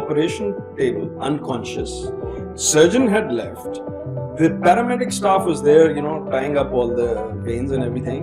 operation table, unconscious. Surgeon had left. The paramedic staff was there, you know, tying up all the veins and everything.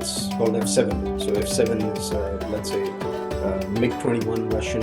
It's called F7. So F7 is, let's say, MiG-21 Russian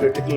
critical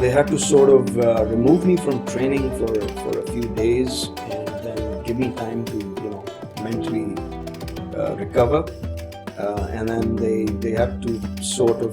They had to sort of remove me from training for a few days and then give me time to, you know, mentally recover. And then they had to sort of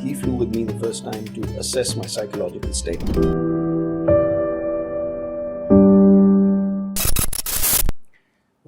he flew with me the first time to assess my psychological state.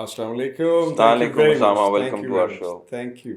Assalamu alaikum. Osama, welcome to our show. Thank you.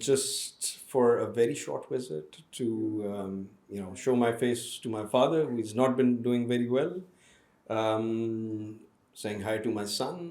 Just for a very short visit to you know, show my face to my father who has not been doing very well. Saying hi to my son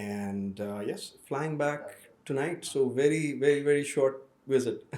And yes, flying back tonight. So very short visit.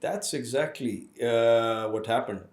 That's exactly what happened.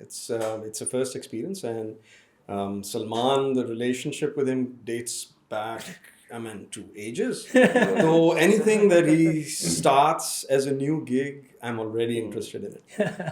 It's a first experience and Salman, the relationship with him dates back, I mean, to ages. So anything that he starts as a new gig, I'm already interested in it.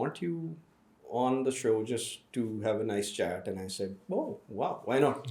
want you on the show just to have a nice chat. And I said, oh wow, why not?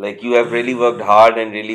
like you have really worked hard and really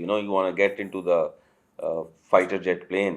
you know you want to get into the fighter jet plane.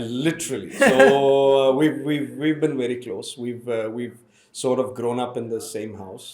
Literally. So we've been very close. We've sort of grown up in the same house.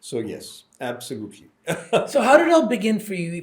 So yes, absolutely. So how did it all begin for you?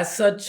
as such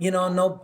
you know no,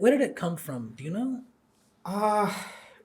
Where did it come from? Do you know?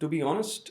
to be honest,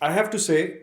I have to say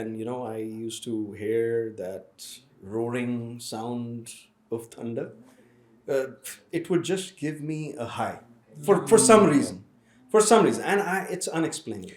and you know I used to hear that roaring sound of thunder. It would just give me a high for some reason and it's unexplainable.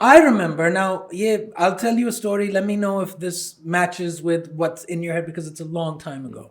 I remember now, I'll tell you a story. Let me know if this matches with what's in your head because it's a long time ago.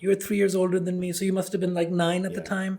You were 3 years older than me, so you must have been like 9 at the time.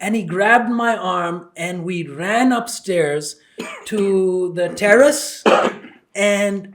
And he grabbed my arm and we ran upstairs to the terrace and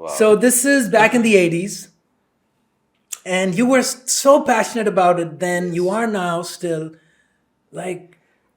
Wow. So this is back in the 80s and you were so passionate about it then, you are now still like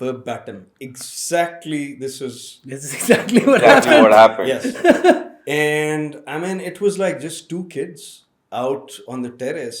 verbatim, exactly this is this is exactly what Exactly happened. what happened. yes. And I mean, it was like just two kids out on the terrace,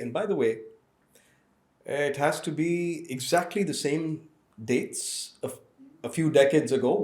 And by the way, it has to be exactly the same dates of a few decades ago.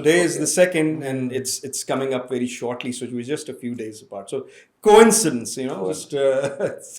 today is the second, and it's coming up very shortly. So we're just a few days apart. So coincidence, you know, just it's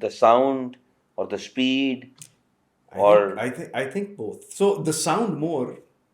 the sound, or the speed, or I think both. So the sound more,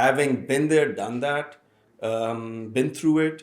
having been there, done that, been through it,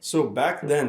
So back then,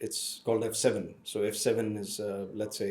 It's called F-7. So F-7 is let's say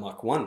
Mach 1,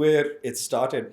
where it started.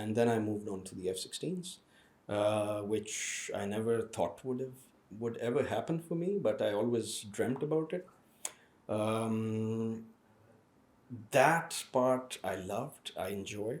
And then I moved on to the F-16s, which I never thought would ever happen for me, but I always dreamt about it. That part I loved, I enjoyed.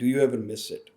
do you ever miss it?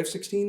F-16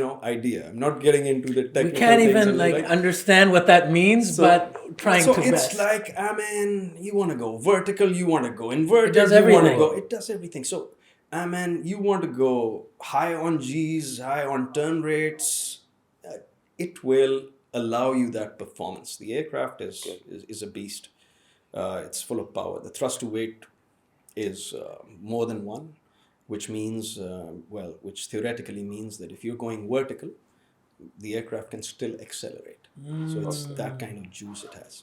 idea. I'm not getting into the technical We can't things even and like understand what that means, but trying so to it's best. like, I mean, you want to go vertical, you want to go inverted, It does you want to everything. go, it does everything. So, I mean, you want to go high on G's, high on turn rates, it will allow you that performance. The aircraft is a beast. It's full of power. The thrust to weight is more than one, which means, which theoretically means that if you're going vertical, the aircraft can still accelerate. So it's that kind of juice it has.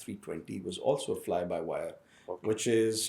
320 was also a fly by wire, which is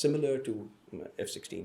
similar to F-16.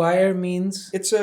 wire means It's a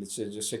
Let's say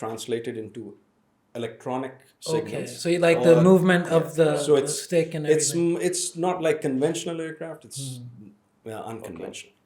translated into electronic okay. signals. So you like the or- movement of the, So the stick and everything. it's not like conventional aircraft. It's unconventional.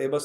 Airbus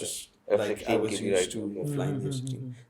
just like I was used to flying the F-16.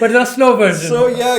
but the slow version. So yeah,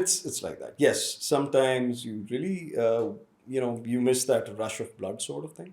it's like that. Yes, sometimes you really you miss that rush of blood sort of thing.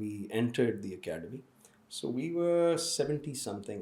we entered the academy. So we were 70 something,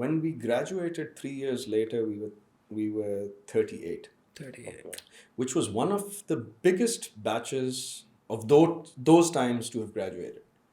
When we graduated 3 years later, we were 38. 38. Which was one of the biggest batches of those times to have graduated.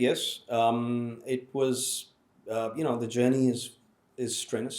yes, it was the journey is strenuous.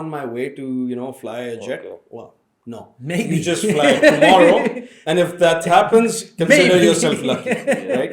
on my way to fly a jet. Okay. Well, no, Maybe. you just fly tomorrow, and if that happens, consider Maybe. yourself lucky, right?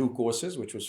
2 courses, which was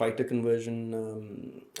fighter conversion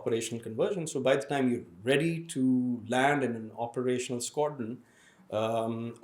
operational conversion. So by the time you're ready to land in an operational squadron,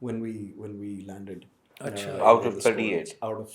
when we landed. Out of 38. Out of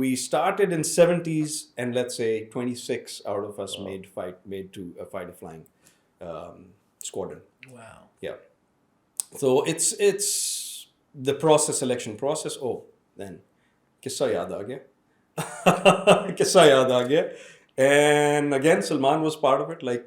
we started in 70s, and let's say 26 out of us made to a fighter flying squadron. Wow. Yeah. So it's the process, selection process, oh, then kissa yaad aa gaya. Kissa yaad aa gaya. And again, Salman was part of it, like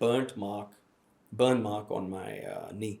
burn mark on my knee.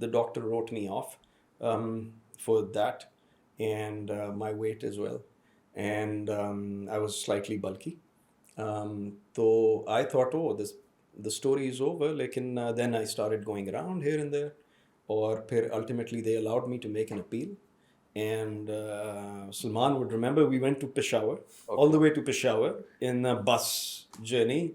the doctor wrote me off for that and my weight as well. And I was slightly bulky. So I thought, oh, the story is over. Lekin then I started going around here and there. Or ultimately they allowed me to make an appeal. And Salman would remember we went to Peshawar, all the way to Peshawar in a bus journey.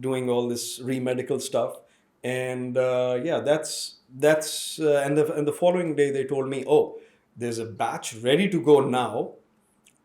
doing all this re-medical stuff. And that's and the following day they told me, oh, there's a batch ready to go now.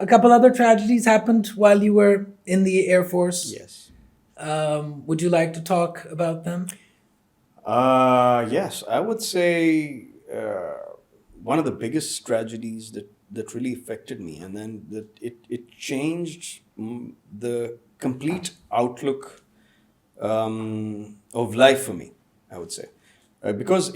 A couple other tragedies happened while you were in the Air Force. Yes. Would you like to talk about them? Yes, I would say one of the biggest tragedies that really affected me, and then that it changed the complete outlook of life for me, I would say. Because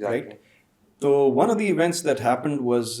right? So one of the events that happened was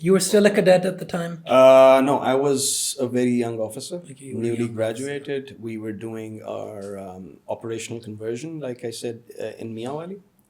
You were still a cadet at the time? No, I was a very young officer, newly graduated. We were doing our operational conversion, like I said, in Miawali,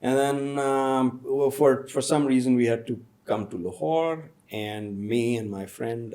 And then for some reason we had to come to Lahore, and me and my friend,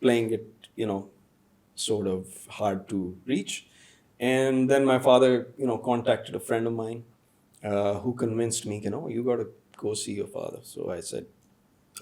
playing it, sort of hard to reach. And then my father, contacted a friend of mine who convinced me, you got to go see your father. So I said,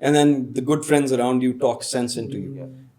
and then the good friends around you talk sense into you.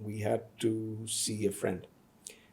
we had to see a friend.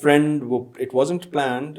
friend, it wasn't planned.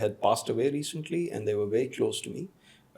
had passed away recently, and they were very close to me.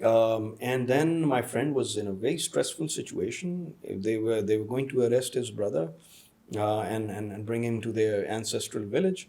And then my friend was in a very stressful situation. They were going to arrest his brother and bring him to their ancestral village.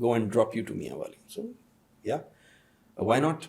go and drop you to Miawali. So yeah, why not?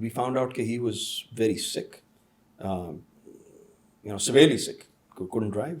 We found out that he was very sick, severely sick, couldn't drive.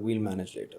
we'll manage later.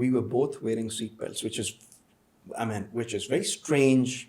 We were both wearing seat belts, which is very strange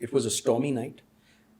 It was a stormy night.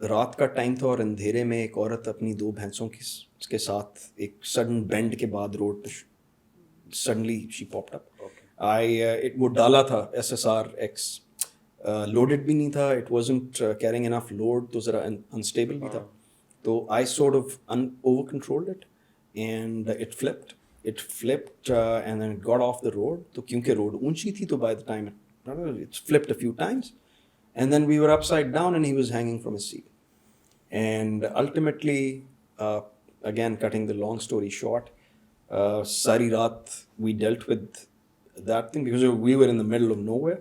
رات کا time تھا اور اندھیرے میں ایک عورت اپنی 2 بھینسوں کے ساتھ ایک سڈن بینڈ کے بعد روڈ پہ سڈنلی شی پاپڈ اپ. وہ ڈالا تھا SSR-X, لوڈڈ بھی نہیں تھا, it wasn't carrying enough load, تو ذرا انسٹیبل بھی تھا. تو I sort of over controlled it and it flipped and then it got off the road. تو کیونکہ روڈ اونچی تھی تو by the time it flipped a few times and then we were upside down and he was hanging from his seat. And ultimately, again, cutting the long story short, sari raat we dealt with that thing because we were in the middle of nowhere.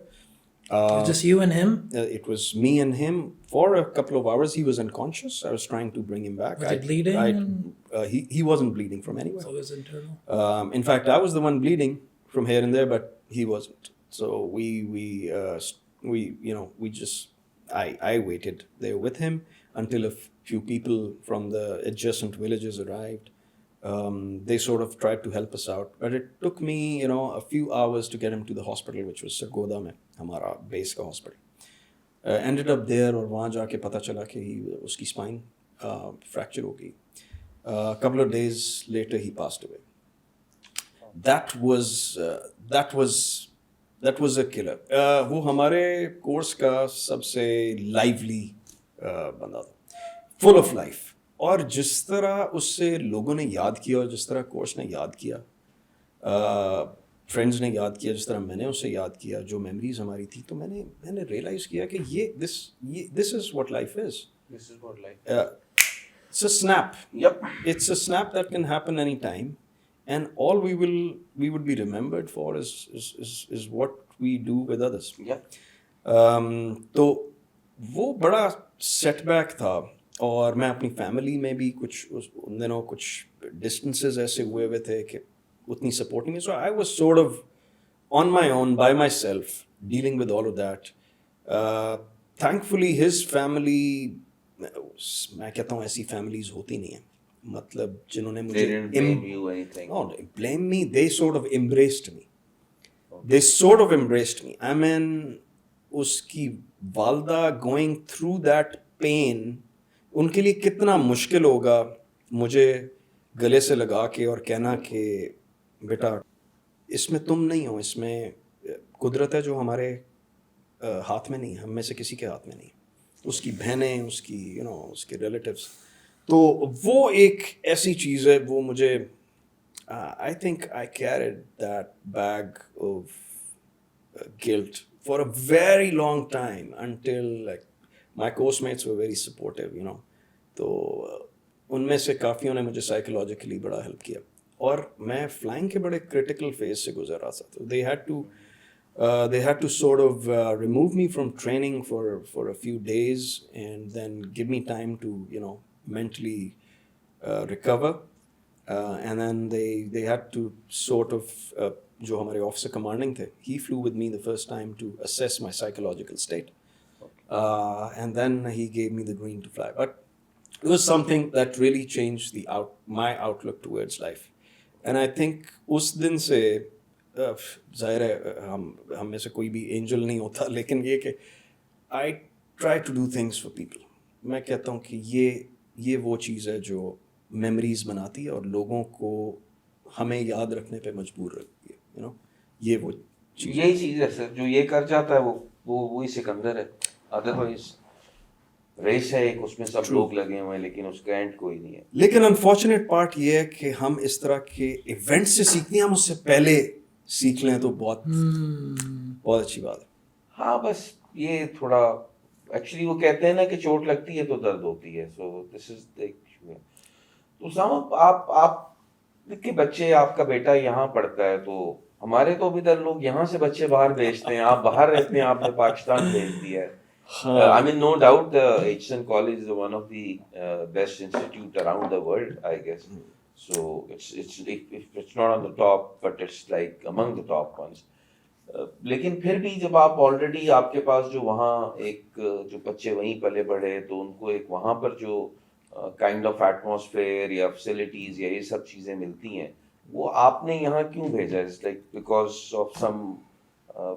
Just you and him? It was me and him for a couple of hours. He was unconscious. I was trying to bring him back. Was he bleeding? He wasn't bleeding from anywhere. So it was internal? In fact, I was the one bleeding from here and there, but he wasn't. So I waited there with him until a few people from the adjacent villages arrived. They sort of tried to help us out, but it took me, a few hours to get him to the hospital, which was Sargodha mein, hamara base ka hospital. Ended up there, aur wahan ja ke pata chala ki uski spine fracture ho gayi. A couple of days later, he passed away. That was a killer. وہ ہمارے course کا سب سے لائیولی بندہ تھا, full of life. اور جس طرح اس سے لوگوں نے یاد کیا اور جس طرح کورس نے یاد کیا, فرینڈز نے یاد کیا, جس طرح میں نے اسے یاد کیا, جو میموریز ہماری تھی, تو میں نے ریئلائز کیا کہ this is what life is. This is what life It's a snap. Yep. It's a snap that can happen any time. And all we would be remembered for is what we do with others. Yeah. تو وہ بڑا set back تھا. اور میں اپنی family میں بھی ان دنوں کچھ ڈسٹنسز ایسے ہوئے ہوئے تھے کہ اتنی سپورٹ نہیں. So I was sort of on my own by myself dealing with all of that. Thankfully his family, میں کہتا ہوں ایسی فیملیز ہوتی نہیں ہیں, مطلب جنہوں نے مجھے blame me, they sort of embraced me. I mean, اس کی والدہ going through that pain, ان کے لیے کتنا مشکل ہوگا مجھے گلے سے لگا کے اور کہنا کہ بیٹا اس میں تم نہیں ہو, اس میں قدرت ہے جو ہمارے ہاتھ میں نہیں ہے, ہم میں سے کسی کے ہاتھ میں نہیں. اس کی بہنیں, اس کی اس کے ریلیٹیوز. تو وہ ایک ایسی چیز ہے, وہ مجھے I think I carried that bag of guilt for a very long time until like my course-mates were very supportive, تو ان میں سے کافیوں نے مجھے سائیکولوجیکلی بڑا ہیلپ کیا. اور میں فلائنگ کے بڑے کریٹیکل فیز سے گزر رہا تھا, تو they had to sort of remove me from training for a few days and then give me time to mentally recover, and then they had to sort of جو ہمارے officer commanding تھے, he flew with me the first time to assess my psychological state, and then he gave me the green to fly. But it was something that really changed my outlook towards life, and I think اس دن سے ظاہر ہے ہم میں سے کوئی بھی Angel نہیں ہوتا, لیکن یہ کہ I try to do things for people. میں کہتا ہوں کہ یہ وہ چیز ہے جو میموریز بناتی ہے اور لوگوں کو ہمیں یاد رکھنے پہ مجبور رکھتی ہے. یہ وہ چیز, یہی چیز ہے سر, جو یہ کر جاتا ہے وہی سکندر ہے. ادروائز ریس ہے ایک, اس میں سب لوگ لگے ہوئے ہیں لیکن اس کا اینڈ کوئی نہیں ہے. لیکن انفارچونیٹ پارٹ یہ ہے کہ ہم اس طرح کے ایونٹ سے سیکھتے ہیں, ہم اس سے پہلے سیکھ لیں تو بہت اچھی بات ہے. ہاں بس یہ تھوڑا ایکچولی وہ کہتے ہیں نا کہ چوٹ لگتی ہے تو درد ہوتی ہے. سو دس از دا ایشو. تو اسامہ آپ کے بچے, آپ کا بیٹا یہاں پڑھتا ہے, تو ہمارے تو ابھی تک لوگ یہاں سے بچے باہر بھیجتے ہیں, آپ باہر رہتے ہیں, آپ نے پاکستان بھیج دیا ہے. I mean, no doubt HSN College is one of the best institute around the world, I guess. So it's not on the top, but it's like among the top ones. لیکن پھر بھی جب آپ آلریڈی آپ کے پاس جو وہاں ایک جو بچے وہیں پلے بڑھے, تو ان کو ایک وہاں پر جو کائنڈ آف ایٹماسفیئر یا فیسلٹیز یا یہ سب چیزیں ملتی ہیں, وہ آپ نے یہاں کیوں بھیجا؟ اٹس لائک بیکاز آف سم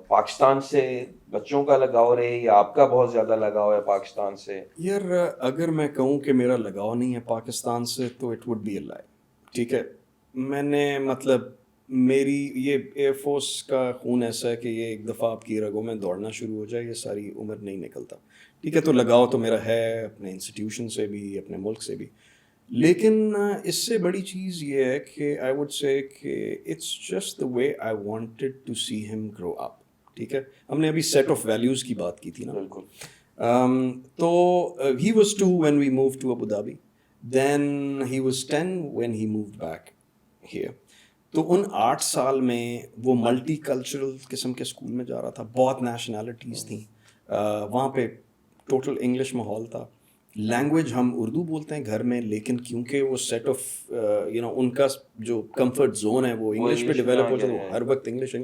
پاکستان سے بچوں کا لگاؤ رہے یا آپ کا بہت زیادہ لگاؤ ہے پاکستان سے؟ یار اگر میں کہوں کہ میرا لگاؤ نہیں ہے پاکستان سے تو اٹ وڈ بی اے لائی. ٹھیک ہے, میں نے مطلب میری یہ ایئر فورس کا خون ایسا ہے کہ یہ ایک دفعہ آپ کی رگوں میں دوڑنا شروع ہو جائے یہ ساری عمر نہیں نکلتا. ٹھیک ہے, تو لگاؤ تو میرا ہے اپنے انسٹیٹیوشن سے بھی, اپنے ملک سے بھی, لیکن اس سے بڑی چیز یہ ہے کہ آئی وڈ سے کہ it's just the way I wanted to see him grow اپ. ٹھیک ہے, ہم نے ابھی سیٹ آف ویلیوز کی بات کی تھی نا. بالکل. تو he was 2 when we moved to Abu Dhabi. Then he was 10 when he moved back here. تو ان 8 سال میں وہ ملٹی کلچرل قسم کے اسکول میں جا رہا تھا, بہت نیشنلٹیز تھیں وہاں پہ, ٹوٹل انگلش ماحول تھا. لینگویج ہم اردو بولتے ہیں گھر میں, لیکن کیونکہ وہ سیٹ آف ان کا جو کمفرٹ زون ہے وہ انگلش پہ ڈیولپ ہو جائے, وہ ہر وقت انگلش.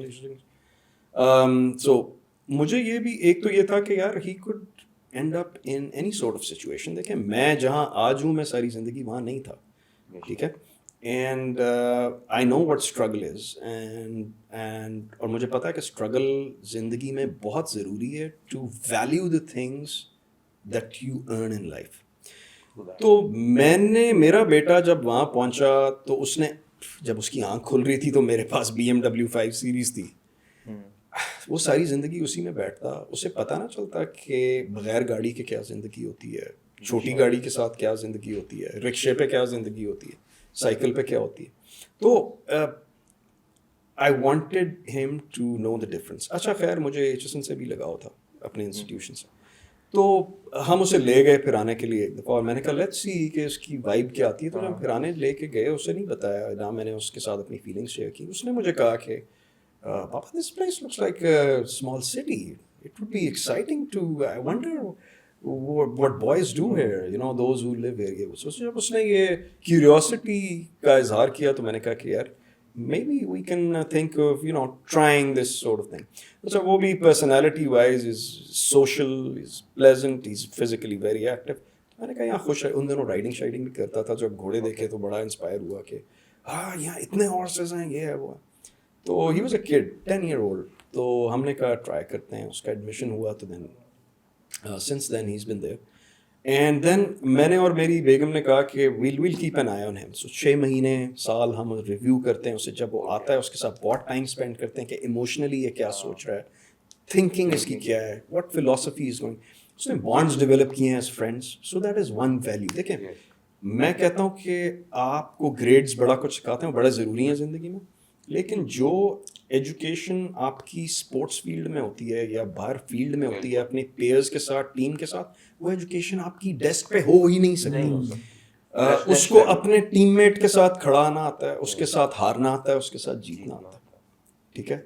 سو مجھے یہ بھی ایک تو یہ تھا کہ یار he could and up in any sort of situation. دیکھیں میں جہاں آج ہوں میں ساری زندگی وہاں نہیں تھا. ٹھیک ہے, and I know what struggle is, and اور مجھے پتا ہے کہ اسٹرگل زندگی میں بہت ضروری ہے to value the things that you earn in life. تو میں نے, میرا بیٹا جب وہاں پہنچا تو اس نے, جب اس کی آنکھ کھل رہی تھی تو میرے پاس BMW 5 سیریز تھی. وہ ساری زندگی اسی میں بیٹھتا, اسے پتہ نہ چلتا کہ بغیر گاڑی کے کیا زندگی ہوتی ہے, چھوٹی گاڑی کے ساتھ کیا زندگی ہوتی ہے, رکشے پہ کیا زندگی ہوتی ہے, سائیکل پہ کیا ہوتی ہے. تو I wanted him to know the difference. اچھا خیر, مجھے HSN سے بھی لگاؤ تھا اپنے انسٹیٹیوشن سے, تو ہم اسے لے گئے پھرانے کے لیے ایک دفعہ, اور میں نے کہا لیٹس سی کہ اس کی وائب کیا آتی ہے. تو جب پھرانے لے کے گئے, اسے نہیں بتایا نہ میں نے اس کے ساتھ اپنی فیلنگس شیئر کی. اس نے مجھے کہا کہ Papa, this place looks like a small city. It would be exciting to, I wonder what boys do here, you know, those who live here. So جب اس نے یہ curiosity کا اظہار کیا تو میں نے کہا کہ یار maybe we can think of, you know, trying this sort of thing. So وہ بھی personality wise is social, is pleasant, is physically very active. میں نے کہا یہاں خوش ہے. ان دنوں رائڈنگ شائڈنگ بھی کرتا تھا, جب گھوڑے دیکھے تو بڑا انسپائر ہوا کہ ہاں یہاں اتنے ہارسز ہیں, یہ ہے وہ ہے. تو ہی was a could 10 year old. تو ہم نے کہا ٹرائی کرتے ہیں, اس کا ایڈمیشن ہوا. تو then since then he is been there. And then میں نے اور میری بیگم نے کہا کہ we'll keep an eye on him. So 6 مہینے سال ہم ریویو کرتے ہیں اسے. جب وہ آتا ہے اس کے ساتھ بہت ٹائم اسپینڈ کرتے ہیں کہ ایموشنلی یہ کیا سوچ رہا ہے, تھنکنگ اس کی کیا ہے, واٹ فلاسفی از گوئنگ. اس نے بانڈس ڈیولپ کیے ہیں as friends. So that is one value. دیکھیں میں کہتا ہوں کہ آپ کو گریڈس بڑا کچھ سکھاتے ہیں, بڑا ضروری ہیں زندگی میں, لیکن جو ایجوکیشن آپ کی اسپورٹس فیلڈ میں ہوتی ہے یا باہر فیلڈ میں ہوتی ہے اپنے پیئرز کے ساتھ, ٹیم کے ساتھ, وہ ایجوکیشن آپ کی ڈیسک پہ ہو ہی نہیں سکتی. اس کو اپنے ٹیم میٹ کے ساتھ کھڑا آنا آتا ہے, اس کے ساتھ ہارنا آتا ہے, اس کے ساتھ جیتنا آتا ہے. ٹھیک ہے,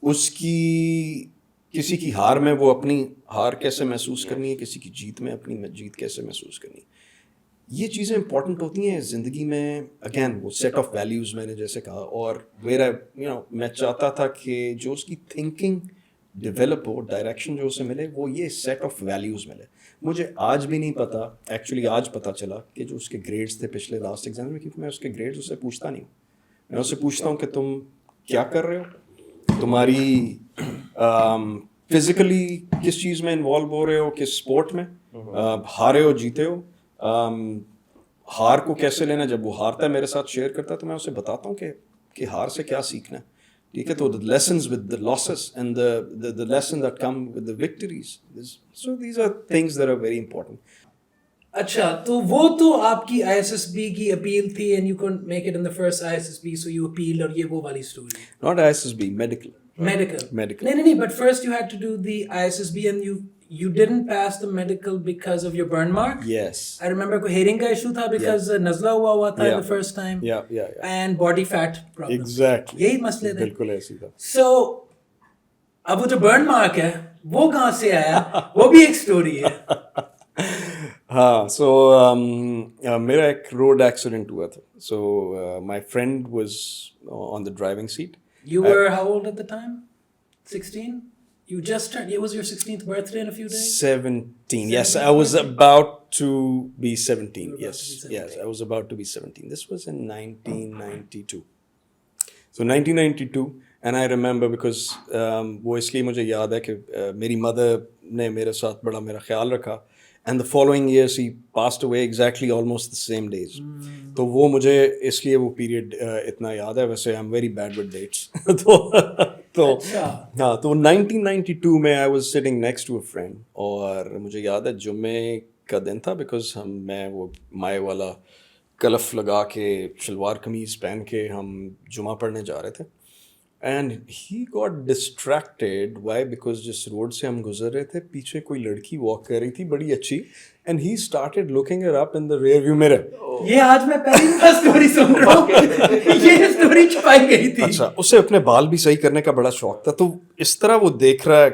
اس کی کسی کی ہار میں وہ اپنی ہار کیسے محسوس کرنی ہے, کسی کی جیت میں اپنی جیت کیسے محسوس کرنی ہے, یہ چیزیں امپورٹنٹ ہوتی ہیں زندگی میں. اگین وہ سیٹ آف ویلیوز میں نے جیسے کہا, اور میرا میں چاہتا تھا کہ جو اس کی تھنکنگ ڈیولپ ہو, ڈائریکشن جو اسے ملے, وہ یہ سیٹ آف ویلیوز ملے. مجھے آج بھی نہیں پتا, ایکچولی آج پتا چلا کہ جو اس کے گریڈس تھے پچھلے لاسٹ ایگزام میں, کیونکہ میں اس کے گریڈس اس سے پوچھتا نہیں ہوں. میں اس سے پوچھتا ہوں کہ تم کیا کر رہے ہو, تمہاری فزیکلی کس چیز میں انوالو ہو رہے ہو, کس اسپورٹ میں, ہارے ہو جیتے ہو, ہار کو کیسے لینا. جب وہ ہارتا ہے میرے ساتھ شیئر کرتا ہے تو میں اسے بتاتا ہوں کہ ہار سے کیا سیکھنا ہے. ٹھیک ہے, تو the lessons with the losses and the lesson that come with the victories. So these are things that are very important. اچھا, تو وہ تو آپ کی ISSB کی اپیل تھی and you couldn't make it in the first ISSB, so you appealed, اور یہ وہ والی story. Not ISSB, medical. Medical. No, but first you had to do the ISSB and you didn't pass the medical because of your burn mark. Yes. I remember کوئی hearing کا issue تھا because نزلہ ہوا تھا the first time. Yeah. And body fat problem. Exactly. یہی مسئلے تھے. بالکل ایسی تھا. So اب وہ جو burn mark ہے وہ کہاں سے آیا, وہ بھی ایک story ہے. ہاں, سو میرا ایک روڈ ایکسیڈنٹ ہوا تھا. So my friend was on the driving seat. You were how old at the time? 16? You just turned, it was your 16th birthday in a few days? 17. Yes, I was about to be 17. Yes, I was about to be 17. This was in 1992. So 1992, And I remember because وہ اس لیے مجھے یاد ہے کہ میری mother نے میرے ساتھ بڑا میرا خیال رکھا, and the following years he passed away exactly almost the same days. تو وہ مجھے اس لیے وہ پیریڈ اتنا یاد ہے. ویسے I'm very bad with dates. تو ہاں, تو 1992 میں I was sitting next to a friend, اور مجھے یاد ہے جمعے کا دن تھا, بیکاز میں وہ مائع والا کلف لگا کے شلوار قمیض پہن کے ہم جمعہ پڑھنے جا رہے تھے. And he got distracted. Why? Because جس روڈ سے ہم گزر رہے تھے پیچھے کوئی لڑکی واک کر رہی تھی بڑی اچھی, and he started looking her up in the rear view mirror. یہ آج میں پہلی بار اسٹوری سن رہا ہوں, یہ اسٹوری چھپائی گئی تھی. اچھا, اسے اپنے بال بھی صحیح کرنے کا بڑا شوق تھا, تو اس طرح وہ دیکھ رہا ہے,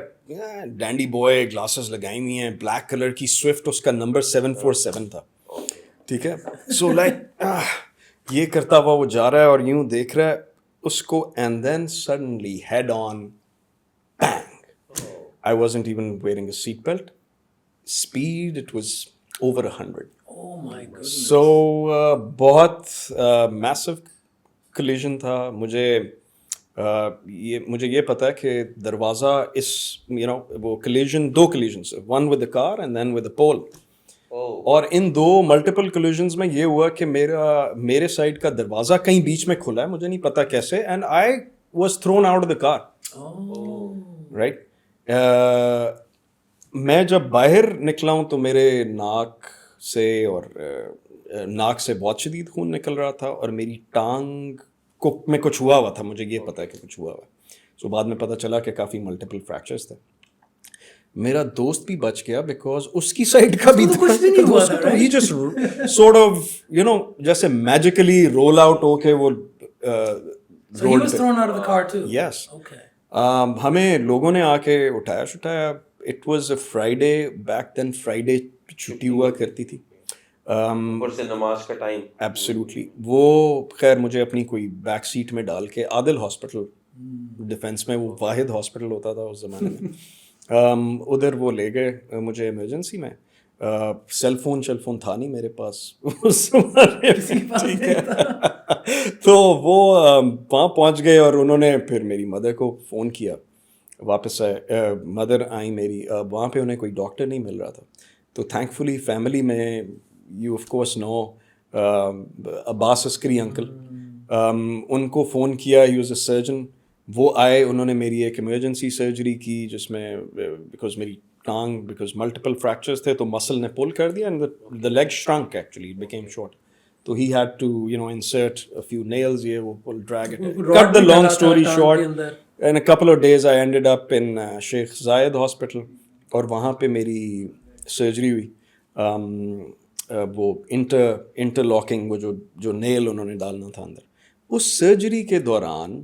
ڈینڈی بوائے, گلاسز لگائی ہوئی ہیں, بلیک کلر کی سوئفٹ, اس کا نمبر 747 تھا. ٹھیک ہے, سو لائک یہ کرتا ہوا وہ جا رہا ہے اور یوں دیکھ رہا ہے اس کو, and then suddenly head on bang. I wasn't even wearing a seat belt. Speed it was over 100. So بہت میسو کلیژن تھا. مجھے یہ پتا ہے کہ دروازہ اس وہ collision, 2 collisions, one with a car and then with a pole. اور ان 2 ملٹیپل کلیژنز میں یہ ہوا کہ میرے سائڈ کا دروازہ کہیں بیچ میں کھلا ہے, مجھے نہیں پتا کیسے, and I was thrown out of the car. Right, میں جب باہر نکلا ہوں تو میرے ناک سے بہت شدید خون نکل رہا تھا, اور میری ٹانگ کو میں کچھ ہوا ہوا تھا, مجھے یہ پتا ہے کہ کچھ ہوا ہوا. سو بعد میں پتا چلا کہ کافی ملٹیپل فریکچرز تھے. میرا دوست بھی بچ گیا بیکاز اس کی سائڈ کا بھی تھا. ہی جسٹ سورٹ آف جیسے میجیکلی رول آؤٹ ہو کے وہ یس, ہمیں لوگوں نے آ کے اٹھایا. It was a Friday, back then Friday چھٹی ہوا کرتی تھی. نماز کا ٹائم. ایبسلیوٹلی. وہ خیر مجھے اپنی کوئی بیک سیٹ میں ڈال کے عادل ہاسپٹل, ڈیفینس میں وہ واحد ہاسپٹل ہوتا تھا اس زمانے میں, ادھر وہ لے گئے مجھے ایمرجنسی میں. سیل فون تھا نہیں میرے پاس اس ٹھیک ہے. تو وہ وہاں پہنچ گئے اور انہوں نے پھر میری مدر کو فون کیا. واپس آئے, مدر آئی میری. وہاں پہ انہیں کوئی ڈاکٹر نہیں مل رہا تھا. تو تھینک فلی فیملی میں یو آف کورس نو عباس عسکری انکل, ان کو فون کیا. ہی واز اے سرجن. وہ آئے, انہوں نے میری ایک ایمرجنسی سرجری کی جس میں بیکاز میری ٹانگ بیکاز ملٹیپل فریکچرز تھے تو مسل نے پل کر دیا, and the leg shrunk actually, it became short. So he had to insert a few nails, یہ وہ pull drag it. Cut the long story short, in a couple of days I ended up in Sheikh Zayed hospital, اور وہاں پہ میری surgery ہوئی. وہ انٹرلاکنگ, وہ جو نیل انہوں نے ڈالنا تھا اندر. اس سرجری کے دوران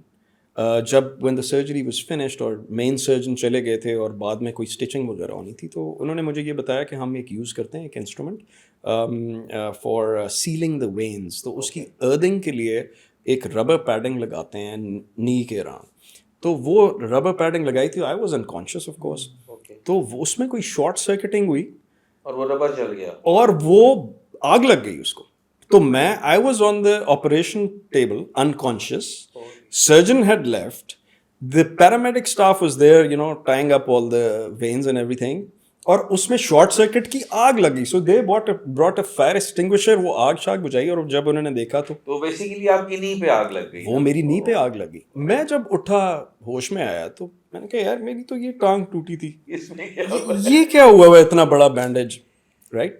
جب when the surgery was finished اور مین سرجن چلے گئے تھے اور بعد میں کوئی اسٹچنگ وغیرہ ہونی تھی, تو انہوں نے مجھے یہ بتایا کہ ہم ایک یوز کرتے ہیں ایک instrument for sealing the veins. تو اس کی ارتھنگ کے لیے ایک ربر پیڈنگ لگاتے ہیں نی کے اراؤنڈ. تو وہ ربر پیڈنگ لگائی تھی. I was unconscious of course. تو اس میں کوئی شارٹ سرکٹنگ ہوئی اور وہ ربر جل گیا اور وہ آگ لگ گئی اس کو. تو میں I was on the operation table unconscious. Surgeon had left. The paramedic staff was there, tying up all the veins and everything. اور اس میں شارٹ سرکٹ کی آگ لگی. سو دے brought a fire extinguisher. وہ آگ شاگ بجھائی, اور جب انہوں نے دیکھا تو بیسیکلی آپ کی نی پہ آگ لگ گئی. وہ میری نی پہ آگ لگی. میں جب اٹھا ہوش میں آیا تو میں نے کہا یار میری تو یہ ٹانگ ٹوٹی تھی, یہ کیا ہوا ہوا اتنا بڑا بینڈیج, رائٹ.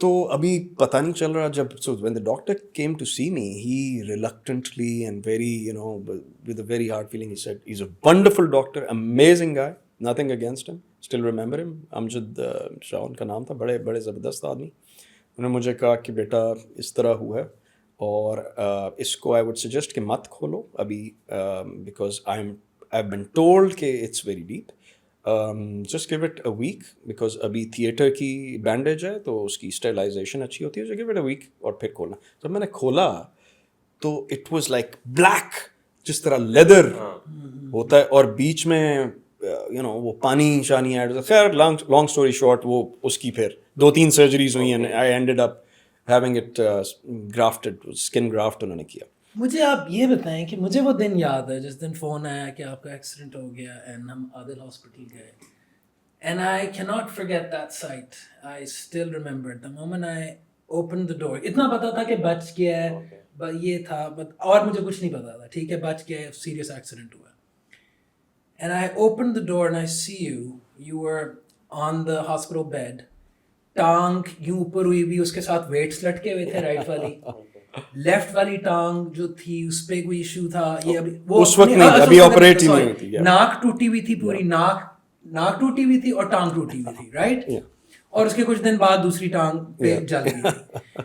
تو ابھی پتہ نہیں چل رہا. جب so when the doctor came to see me, he reluctantly and very with a very hard feeling, he said he's a wonderful doctor, amazing guy, nothing against him, still remember him. Amjad Shah ان کا نام تھا, بڑے زبردست آدمی. انہوں نے مجھے کہا کہ بیٹا اس طرح ہوا ہے اور اس کو I would suggest کہ مت کھولو ابھی, because I've been told کہ it's very deep. Just give it a week, because ابھی تھیٹر کی بینڈیج ہے تو اس کی اسٹیرلائزیشن اچھی ہوتی ہے. So give it a week اور پھر کھولنا. جب میں نے کھولا تو it was like black, جس طرح لیدر ہوتا ہے, اور بیچ میں وہ پانی شانی ایڈ. خیر لانگ اسٹوری شارٹ, وہ اس کی پھر 2-3 سرجریز ہوئی ہیں. I ended up having it grafted, skin graft انہوں نے کیا. مجھے آپ یہ بتائیں کہ مجھے وہ دن یاد ہے جس دن فون آیا کہ آپ کا ایکسیڈنٹ ہو گیا اینڈ ہم عادل ہاسپٹل گئے and I can not forget that sight. I still remember the moment I open the door. اتنا پتا تھا کہ بچ گیا ہے, یہ تھا, اور مجھے کچھ نہیں پتا تھا, ٹھیک ہے بچ گیا ہے, سیریس ایکسیڈنٹ ہوا. And I open the door and I see you, you are on the hospital bed, ٹانگ یوں اوپر ہوئی ہوئی, اس کے ساتھ ویٹس لٹکے ہوئے تھے رائٹ والی, لیفٹ والی ٹانگ جو تھی اس پہ کوئی ایشو تھا, یہ ابھی وہ اس وقت نہیں, ابھی آپریٹ ہی نہیں ہوئی تھی. ناک ٹوٹی ہوئی تھی پوری, ناک ٹوٹی ہوئی تھی اور ٹانگ ٹوٹی ہوئی تھی, رائٹ, اور اس کے کچھ دن بعد دوسری ٹانگ پہ جل گئی تھی.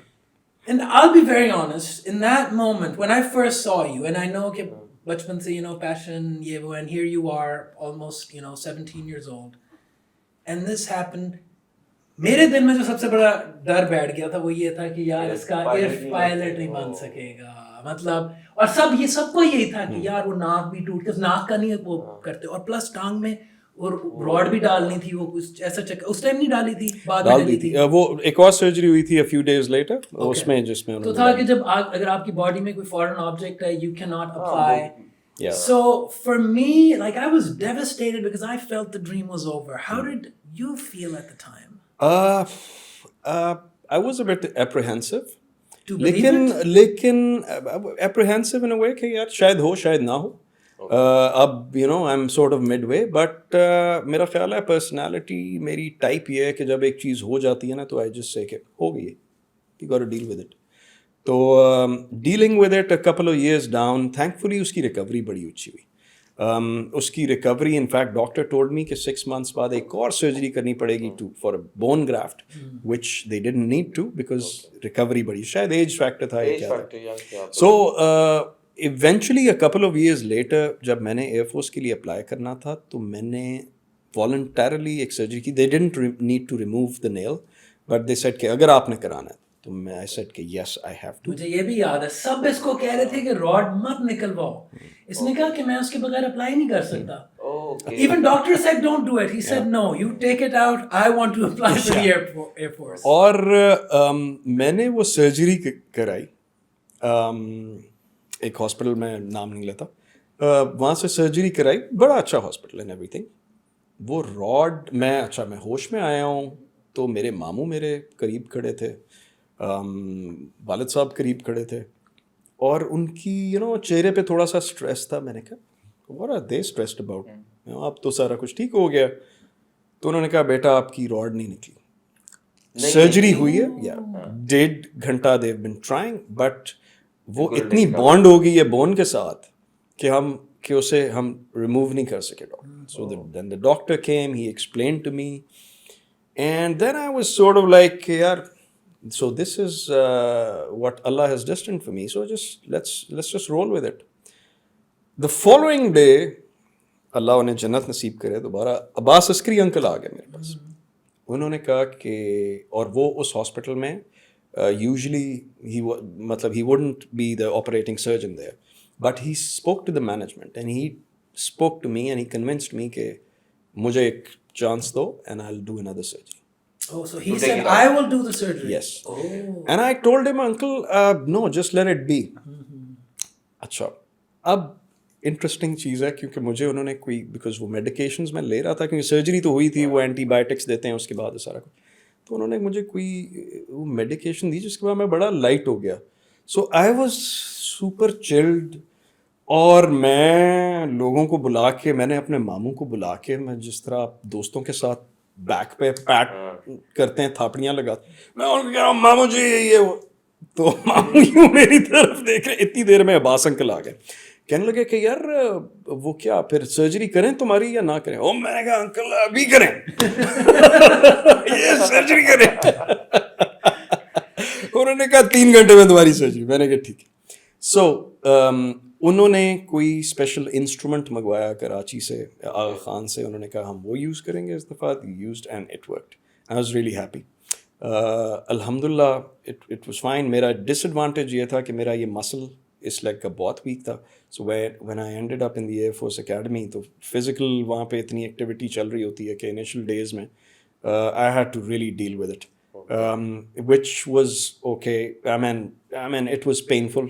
And I'll be very honest, in that moment when I first saw you, and I know کہ بچپن سے passion یہ وہ, and here you are almost 17 years old, and this happened, میرے دل میں جو سب سے بڑا ڈر بیٹھ گیا تھا وہ یہ تھا کہ یار اس کا پائلٹ نہیں بن سکے گا, مطلب, اور سب کو یہی تھا کہ یار وہ ناک بھی ٹوٹ کے ناک کا نہیں وہ کرتے, اور پلس ٹانگ میں اور راڈ بھی ڈالنی تھی, وہ کچھ ایسا اس ٹائم نہیں ڈالی تھی, بعد میں ڈالی تھی. وہ ایک اور سرجری ہوئی تھی a few days later, اس میں جس میں تو تھا کہ جب اگر آپ کی باڈی میں کوئی فارن آبجیکٹ ہے you cannot apply. So for me, like, I was devastated because I felt the dream was over. How did you feel at the time? I was a bit apprehensive. To believe it? لیکن apprehensive in a way کہ یار شاید ہو شاید نہ ہو. اب I'm sort of midway, but میرا خیال ہے پرسنالٹی میری ٹائپ یہ ہے کہ جب ایک چیز ہو جاتی ہے نا تو I just say کہ ہو گئی ہے, you got to deal with it. تو dealing with it a couple of years down, thankfully اس کی ریکوری بڑی اچھی ہوئی. اس کی recovery, in fact doctor told me کہ 6 months بعد ایک اور سرجری کرنی پڑے گی for a bone graft, which they didn't need to because recovery بڑی, شاید ایج فیکٹر تھا. So eventually a couple of years later جب میں نے ایئر فورس کے لیے اپلائی کرنا تھا تو میں نے والنٹرلی ایک سرجری کی. They didn't need to remove the nail, but they said کہ اگر آپ نے کرانا ہے تو میں I said کہ yes I have to. مجھے یہ بھی یاد ہے سب اس کو کہہ رہے تھے کہ راڈ مت نکلواؤ, اس نے کہا کہ میں اس کے بغیر اپلائی نہیں کر سکتا. Even doctor said don't do it. He said no, you take it out. I want to apply for the Air Force. اور میں نے وہ سرجری کرائی ایک ہاسپٹل, میں نام نہیں لیتا, وہاں سے سرجری کرائی, بڑا اچھا ہاسپٹل اینڈ ایوری تھنگ. وہ راڈ میں ہوش میں آیا ہوں تو میرے ماموں میرے قریب کھڑے تھے, والد صاحب قریب کھڑے تھے, اور ان کی چہرے پہ تھوڑا سا اسٹریس تھا. میں نے کہا what are they stressed about, اب تو سارا کچھ ٹھیک ہو گیا. تو انہوں نے کہا بیٹا آپ کی راڈ نہیں نکلی, سرجری ہوئی ہے, یا 1.5 گھنٹہ they have been trying, but وہ اتنی بانڈ ہو گئی ہے بون کے ساتھ کہ اسے ہم ریموو نہیں کر سکے doctor. So then the doctor came, he explained to me, and then I was sort of like yaar, so this is what Allah has destined for me, so just let's just roll with it. The following day, اللہ انہیں جنت نصیب کرے, دوبارہ عباس عسکری uncle آ گئے میرے پاس. انہوں نے کہا کہ, اور وہ اس ہاسپٹل میں یوزلی مطلب he wouldn't be the operating surgeon there, but he spoke to the management and he spoke to me and he convinced me کہ مجھے ایک چانس دو and I'll do another surgery. Oh, so he said I will do the surgery. Yes. And I told him, uncle, no, just let it be. اچھا, اب interesting چیز ہے کیونکہ مجھے انہوں نے کوئی, بیکاز وہ میڈیکیشنز میں لے رہا تھا کیونکہ سرجری تو ہوئی تھی, وہ اینٹی بایوٹکس دیتے ہیں اس کے بعد سارا کچھ, تو انہوں نے مجھے کوئی وہ میڈیکیشن دی جس کے بعد میں بڑا لائٹ ہو گیا. سو آئی واز سپر چلڈ, اور میں لوگوں کو بلا کے, میں نے اپنے ماموں کو بلا کے, میں جس طرح دوستوں کے ساتھ بیک پہ پیٹ کرتے ہیں, تھاپڑیاں لگاتے, میں ان کو کہہ رہا ہوں ماموں جی یہ وہ, تو ماموں یوں میری طرف دیکھ رہے. اتنی دیر میں عباس انکل آ گئے, کہنے لگے کہ یار وہ کیا پھر سرجری کریں تمہاری یا نہ کریں. او میں نے کہا انکل ابھی کریں, یہ سرجری کریں. انہوں نے کہا 3 گھنٹے میں تمہاری سرجری. میں نے کہا ٹھیک ہے. سو انہوں نے کوئی اسپیشل انسٹرومنٹ منگوایا کراچی سے, آغا خان سے. انہوں نے کہا ہم وہ یوز کریں گے. اس دفعہ used and it worked. I was really happy. الحمد للہ اٹ واز فائن. میرا ڈس ایڈوانٹیج یہ تھا کہ میرا یہ مسل اس لیگ کا بہت ویک تھا. So when I ended up in the air force academy, تو فزیکل وہاں پہ اتنی ایکٹیویٹی چل رہی ہوتی ہے کہ انیشیل ڈیز میں I had to really deal with it. which was okay. I mean, it was painful.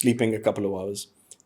sleeping a couple of hours.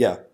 yeah,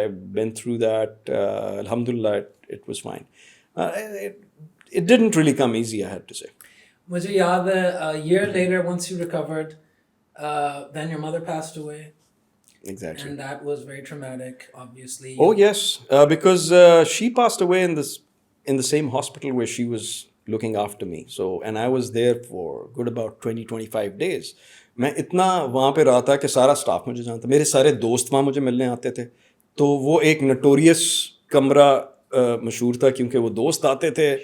I've been through that. Alhamdulillah, it was fine. It didn't really come easy, I had to say. مجھے یاد ہے a year later once you recovered then your mother passed away Exactly. and that was very traumatic obviously. Oh yes, because she passed away in the same hospital where she was looking after me. So and I was there for good about 20-25 days. میں اتنا وہاں پہ رہا تھا کہ سارا staff مجھے جانتا, میرے سارے دوست وہاں مجھے ملنے آتے تھے. تو وہ ایک نٹوریس کمرہ مشہور تھا کیونکہ وہ دوست آتے تھے,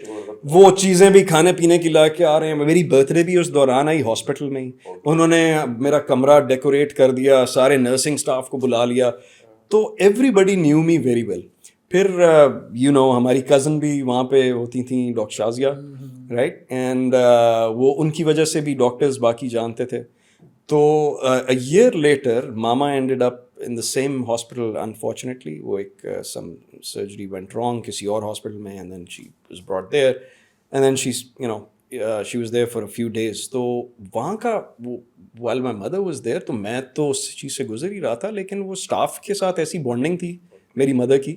وہ چیزیں بھی کھانے پینے کی لا کے آ رہے ہیں. میری برتھ ڈے بھی اس دوران آئی ہاسپٹل میں ہی, انہوں نے میرا کمرہ ڈیکوریٹ کر دیا, سارے نرسنگ اسٹاف کو بلا لیا. تو ایوری بڈی نیو می ویری ویل. پھر ہماری کزن بھی وہاں پہ ہوتی تھیں, ڈاکٹر شازیہ, رائٹ, اینڈ وہ ان کی وجہ سے بھی ڈاکٹرز باقی جانتے تھے. تو a year later mama ended up in the same hospital unfortunately. وہ ایک some surgery went wrong کسی اور hospital میں, and then she was brought there and then she was there for a few days. تو وہاں کا while my mother was there تو میں تو اس چیز سے گزر ہی رہا تھا, لیکن وہ اسٹاف کے ساتھ ایسی بانڈنگ تھی میری مدر کی,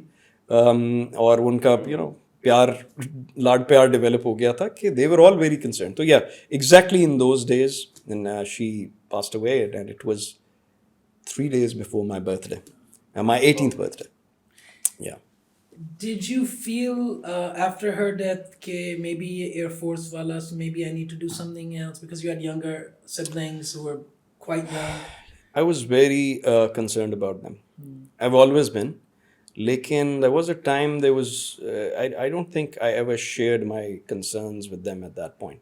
اور ان کا پیار لاڈ پیار ڈیولپ ہو گیا تھا کہ they were all very concerned. تو yeah, exactly in those days and she passed away and it was 3 days before my birthday, my 18th birthday. Yeah. Did you feel after her death ke maybe Air Force wala, so maybe I need to do something else because you had younger siblings who were quite young? I was very concerned about them. I've always been. Lekin there was a time there was I don't think I ever shared my concerns with them at that point.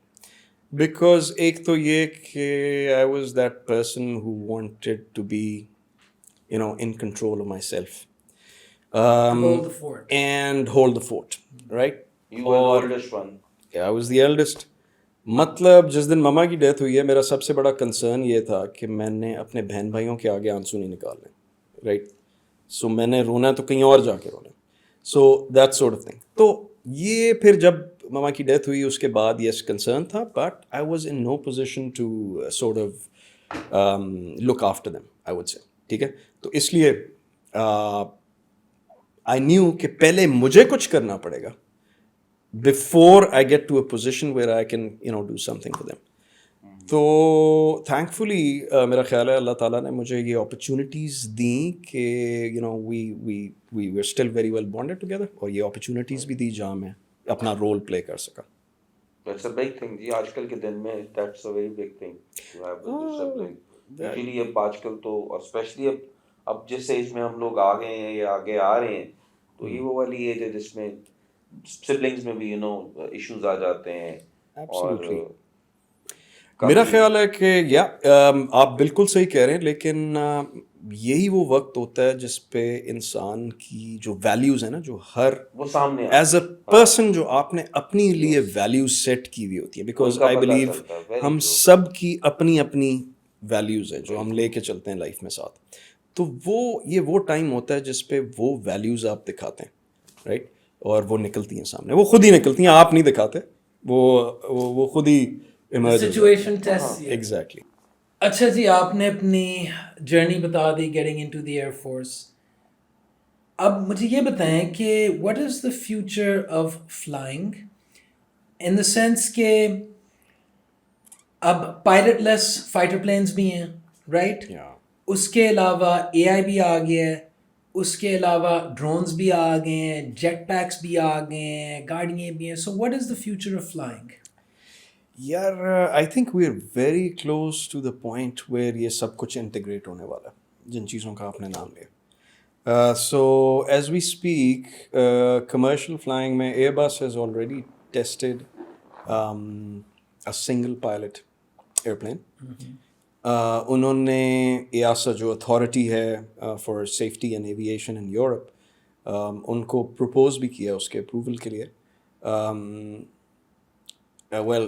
Because ایک تو یہ کہ I was that person who wanted to be, in control of myself. Hold the fort. And hold the fort, right? You were the oldest one. Yeah, I was the eldest. مطلب جس دن مما کی death ہوئی ہے, میرا سب سے بڑا concern یہ تھا کہ میں نے اپنے بہن بھائیوں کے آگے آنسو نہیں نکالنے, رائٹ. سو میں نے رونا تو کہیں اور جا کے رونا. So that sort of thing. تو یہ پھر جب مما کی ڈیتھ ہوئی اس کے بعد یس کنسرن تھا, but I was in no position to sort of look after them, I would say, ٹھیک ہے. تو اس لیے آئی نیو کہ پہلے مجھے کچھ کرنا پڑے گا before I get to a position where I can do something for them. تو thankfully میرا خیال ہے اللہ تعالیٰ نے مجھے یہ opportunities دیں کہ we were still very well bonded together, اور یہ opportunities بھی دی جہاں میں اپنا رول پلے کر سکا. That's a big thing جی, آج کل کے دن میں that's a very big thing to have with your sibling. Usually اب آج کل تو اسپیشلی اب جس ایج میں ہم لوگ آ گئے ہیں یا آگے آ رہے ہیں, تو یہ وہ والی ایج ہے جس میں سبلنگز میں بھی ایشوز آ جاتے ہیں. اور میرا خیال ہے کہ آپ بالکل صحیح کہہ رہے ہیں, لیکن یہی وہ وقت ہوتا ہے جس پہ انسان کی جو ویلیوز ہیں نا, جو ہر وہ سامنے ایز اے پرسن جو آپ نے اپنی لیے ویلیوز سیٹ کی ہوئی ہوتی ہیں, بیکاز آئی بلیو ہم سب کی اپنی اپنی ویلیوز ہیں جو ہم لے کے چلتے ہیں لائف میں ساتھ. تو وہ ٹائم ہوتا ہے جس پہ وہ ویلیوز آپ دکھاتے ہیں, رائٹ, اور وہ نکلتی ہیں سامنے, وہ خود ہی نکلتی ہیں, آپ نہیں دکھاتے, وہ خود ہی سچویشن ٹیسٹ. ایگزیکٹلی. اچھا جی, آپ نے اپنی جرنی بتا دی getting into the air force. اب مجھے یہ بتائیں کہ what is the future of flying in the sense کہ اب پائلٹ لیس فائٹر پلینس بھی ہیں, رائٹ, اس کے علاوہ اے آئی بھی آ گیا ہے, اس کے علاوہ ڈرونز بھی آ گئے ہیں, جیٹ پیکس بھی آ گئے ہیں, گاڑیاں بھی ہیں. So what is the future of flying? یار I think we are very close to the point where یہ سب کچھ انٹیگریٹ ہونے والا ہے, جن چیزوں کا آپ نے نام لیا. So as we speak commercial flying میں Airbus has already tested a single pilot airplane. انہوں نے ایاسا جو اتھارٹی ہے for safety and aviation in Europe, ان کو پروپوز بھی کیا اس کے اپروول کے لیے. Well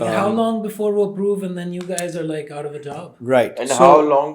How long before we approve and then you guys are like out of a job? Right. And So, how long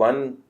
one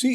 see,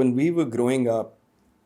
when we were growing up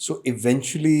So eventually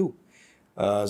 2.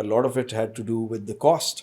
a lot of it had to do with the cost.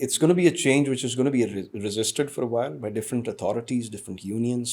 it's going to be a change which is going to be resisted for a while by different authorities, different unions.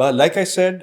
But like I said,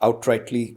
outrightly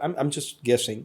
I'm just guessing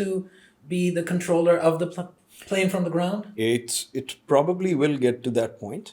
to be the controller of the plane from the ground? It probably will get to that point.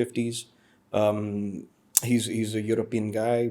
50s. he's a European guy,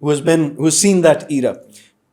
who has seen that era.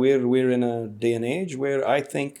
we're in a day and age where I think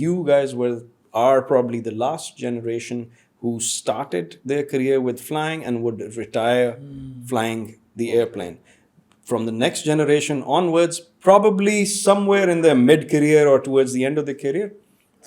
you guys are probably the last generation who started their career with flying and would retire flying the airplane. From the next generation onwards, probably somewhere in their mid-career or towards the end of their career,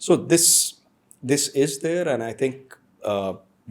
So this is there, and I think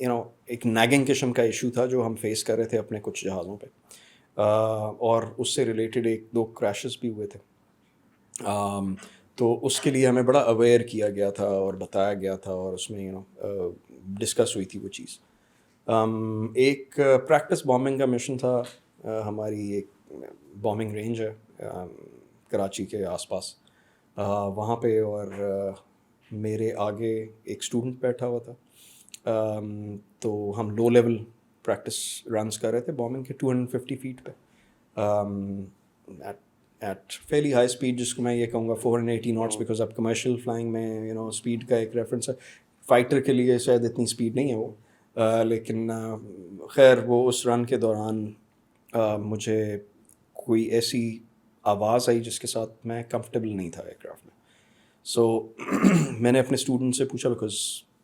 ایک nagging قسم کا issue تھا جو ہم face کر رہے تھے اپنے کچھ جہازوں پہ, اور اس سے ریلیٹڈ 1-2 کریشز بھی ہوئے تھے. تو اس کے لیے ہمیں بڑا اویئر کیا گیا تھا اور بتایا گیا تھا, اور اس میں ڈسکس ہوئی تھی وہ چیز. ایک پریکٹس بامبنگ کا مشن تھا, ہماری ایک بامبنگ رینج ہے کراچی کے آس پاس, وہاں پہ, اور میرے آگے ایک اسٹوڈنٹ بیٹھا ہوا تھا. تو ہم لو لیول پریکٹس رنس کر رہے تھے بامبنگ کے 250 فیٹ پہ, ایٹ فیلی ہائی اسپیڈ, جس کو میں یہ کہوں گا 480 ناٹس, بیکاز اب کمرشیل فلائنگ میں اسپیڈ کا ایک ریفرنس ہے. فائٹر کے لیے شاید اتنی اسپیڈ نہیں ہے وہ, لیکن خیر وہ اس رن کے دوران مجھے کوئی ایسی آواز آئی جس کے ساتھ میں کمفرٹیبل نہیں تھا ایئر کرافٹ میں. سو میں نے اپنے اسٹوڈنٹ سے پوچھا, because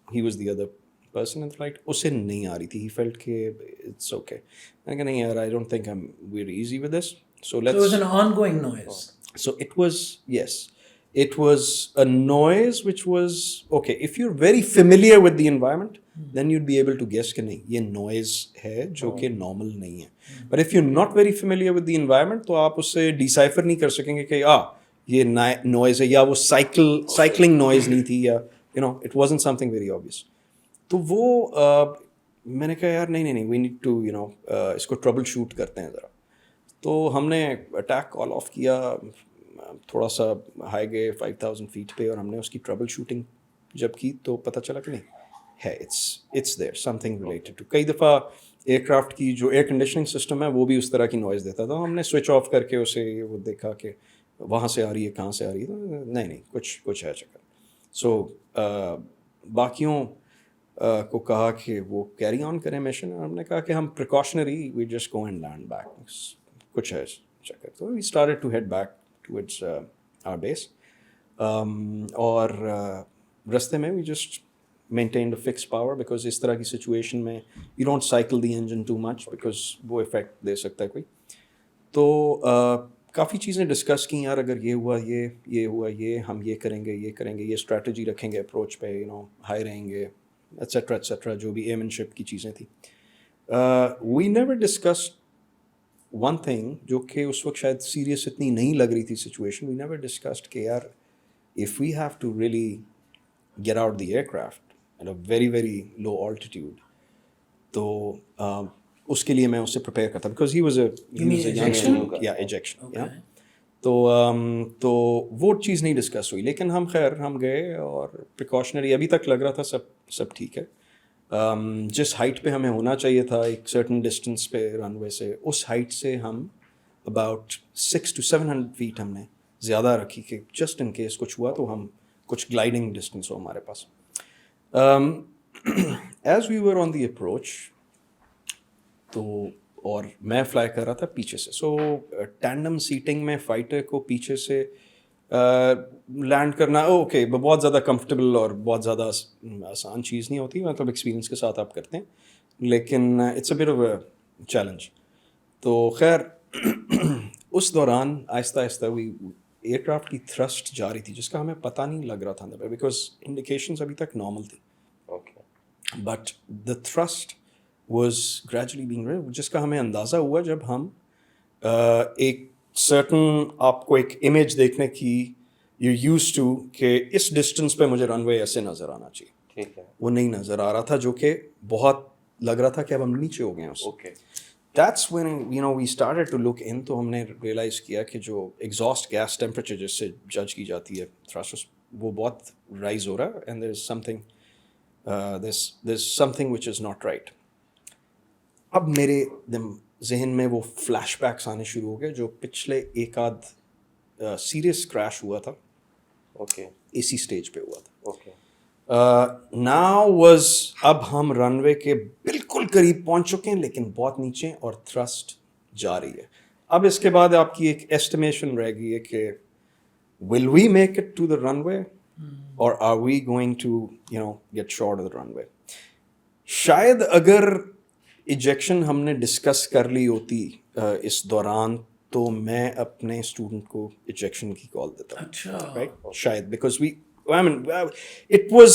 he was the other person in flight, اسے نہیں آ رہی تھی. ہی فیلٹ کہ اٹس اوکے. میں نے کہا نہیں یار, I don't think I am very easy with this. So it was an ongoing noise. So it was, yes, it was a noise which was, okay, if you're very familiar with the environment, then you'd be able to guess کہ نہیں یہ noise ہے جو کہ normal نہیں ہے. But if you're not very familiar with the environment, تو آپ اس سے decipher نہیں کر سکیں گے کہ یہ noise ہے, یا وہ cycling noise نہیں تھی, یا it wasn't something very obvious. تو وہ میں نے کہا یار نہیں, we need to اس کو trouble shoot کرتے ہیں ذرا. تو ہم نے اٹیک کال آف کیا, تھوڑا سا ہائی گئے 5000 فیٹ پہ, اور ہم نے اس کی ٹربل شوٹنگ جب کی تو پتہ چلا کہ نہیں ہے, it's there something related to. کئی دفعہ ایئر کرافٹ کی جو ایئر کنڈیشننگ سسٹم ہے وہ بھی اس طرح کی نوائز دیتا تھا. ہم نے سوئچ آف کر کے اسے وہ دیکھا کہ وہاں سے آ رہی ہے, کہاں سے آ رہی ہے, نہیں کچھ ہے چکر. سو باقیوں کو کہا کہ وہ کیری آن کریں مشن, اور ہم نے کہا کہ ہم precautionary we just go and land back, کچھ ہے چکر. تو we started to head back towards our base, اور رستے میں we just maintained a fix power, because اس طرح کی سچویشن میں you don't cycle the engine too much, because وہ افیکٹ دے سکتا ہے کوئی. تو کافی چیزیں ڈسکس کی, یار اگر یہ ہوا, یہ ہوا, یہ ہم یہ کریں گے, یہ اسٹریٹجی رکھیں گے اپروچ پہ, ہائی رہیں گے, ایٹسیٹرا, جو بھی ایمن شپ کی چیزیں تھیں. We never discussed one thing جو کہ اس وقت شاید سیریس اتنی نہیں لگ رہی تھی سچویشن. وی نیور ڈسکسڈ کہ یار if we have to really get out the aircraft at a very very low altitude, تو اس کے لیے میں اس سے پریپیئر کرتا, because he was a ejection. تو وہ چیز نہیں ڈسکس ہوئی, لیکن ہم گئے, اور پریکاشنری ابھی تک لگ رہا تھا سب ٹھیک ہے. جس ہائٹ پہ ہمیں ہونا چاہیے تھا ایک سرٹن ڈسٹینس پہ رن وے سے, اس ہائٹ سے ہم اباؤٹ 600 to 700 فیٹ ہم نے زیادہ رکھی کہ جسٹ ان کیس کچھ ہوا تو ہم کچھ گلائڈنگ ڈسٹینس ہو ہمارے پاس. As we were on the approach, تو اور میں فلائی کر رہا تھا پیچھے سے. سو ٹینڈم سیٹنگ میں فائٹر کو پیچھے سے لینڈ کرنا اوکے بہت زیادہ کمفرٹیبل اور بہت زیادہ آسان چیز نہیں ہوتی, مطلب ایکسپیرینس کے ساتھ آپ کرتے ہیں, لیکن it's a bit of a challenge. تو خیر اس دوران آہستہ آہستہ ایئر کرافٹ کی تھرسٹ جا رہی تھی جس کا ہمیں پتہ نہیں لگ رہا تھا اندر پہ, بیکاز انڈیکیشنز ابھی تک نارمل تھی, but the thirst was gradually being real, جس کا ہمیں اندازہ ہوا جب ہم ایک سرٹن آپ کو ایک امیج دیکھنے کی یو یوز ٹو کہ اس ڈسٹینس پہ مجھے رن وے ایسے نظر آنا چاہیے, ٹھیک ہے, وہ نہیں نظر آ رہا تھا, جو کہ بہت لگ رہا تھا کہ اب ہم نیچے ہو گئے ہیں اس. That's when we started to look in, تو ہم نے ریئلائز کیا کہ جو ایگزاسٹ گیس ٹیمپریچر جس سے جج کی جاتی ہے تھرسٹ, وہ بہت رائز ہو رہا ہے, and there is some thing which is not right. اب میرے ذہن میں وہ فلیش بیکس آنے شروع ہو گئے جو پچھلے ایک آدھ سیریس کریش ہوا تھا, اسی اسٹیج پہ ہوا تھا. ناؤ واز, اب ہم رن وے کے بالکل قریب پہنچ چکے ہیں لیکن بہت نیچے, اور تھرسٹ جا رہی ہے. اب اس کے بعد آپ کی ایک ایسٹیمیشن رہ گئی ہے کہ will we make it to the runway, اور are we going to get short of the runway. شاید اگر ایجیکشن ہم نے ڈسکس کر لی ہوتی اس دوران تو میں اپنے اسٹوڈنٹ کو ایجیکشن کی کال دیتا, رائٹ, شاید, because it was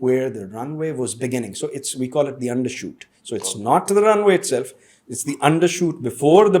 where the runway was beginning. So we call it the undershoot. So it's not the runway itself, it's the undershoot before the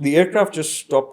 the aircraft just stopped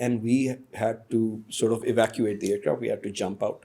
and we had to sort of evacuate the aircraft. We had to jump out.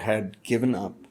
had given up,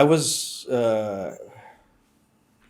I was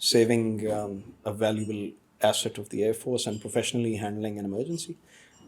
saving a valuable asset of the Air Force and professionally handling an emergency.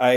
I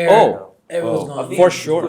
air it was gone. For sure.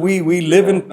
we live in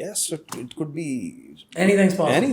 yes, it could be Anything's possible.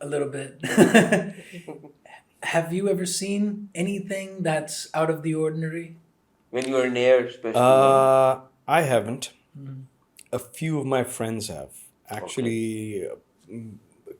a little bit. Have you ever seen anything that's out of the ordinary? When you are near, especially. I haven't. A few of my friends have actually.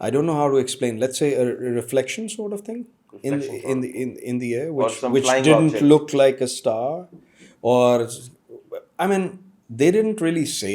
I don't know how to explain. Let's say a reflection sort of thing in the air, which didn't look like a star, or I mean they didn't really say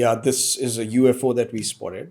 Yeah, this is a UFO that we spotted.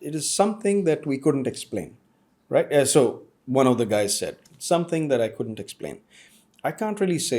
it is something that we couldn't explain, right? So one of the guys said something that I couldn't explain. I can't really say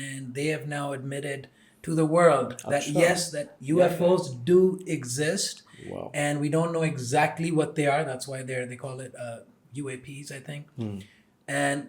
and they have now admitted to the world that yes, that UFOs do exist. Wow. And we don't know exactly what they are. That's why they call it UAPs, I think. And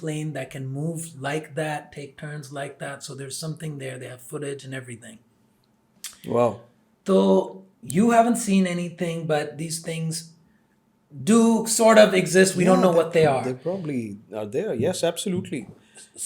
plane that can move like that, take turns like that. So there's something there. They have footage and everything. Wow. So you haven't seen anything, but these things do sort of exist. We don't know what they are. They probably are there. Yes, absolutely.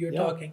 you're talking.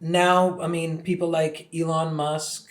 now, I mean, people like Elon Musk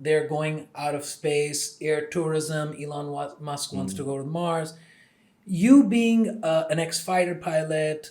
they're going out of space, air tourism. Elon Musk wants to go to Mars. You being an ex-fighter pilot,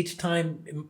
each time it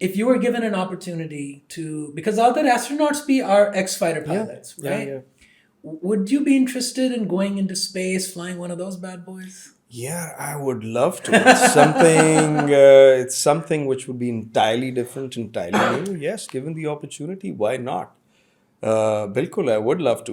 If you were given an opportunity to, because all the astronauts are ex-fighter pilots, right? Yeah. Would you be interested in going into space, flying one of those bad boys? Yeah, I would love to. It's something which would be entirely different, entirely new. Yes, given the opportunity, why not? Bilkul, I would love to.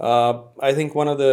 I think one of the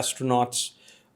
astronauts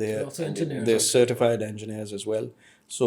they're certified engineers as well. So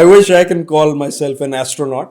I wish I can call myself an astronaut,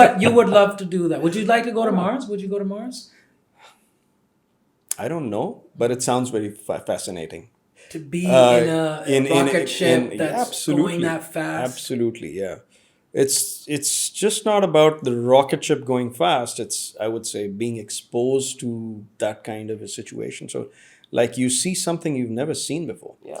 but you would love to do that. Would you like to go to Mars? Would you go to Mars? I don't know, but it sounds very fascinating. To be in a rocket ship that's absolutely, going that fast. Absolutely, yeah. It's just not about the rocket ship going fast. It's, I would say, being exposed to that kind of a situation. So, like, you see something you've never seen before. Yeah,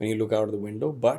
when you look out of the window. But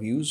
views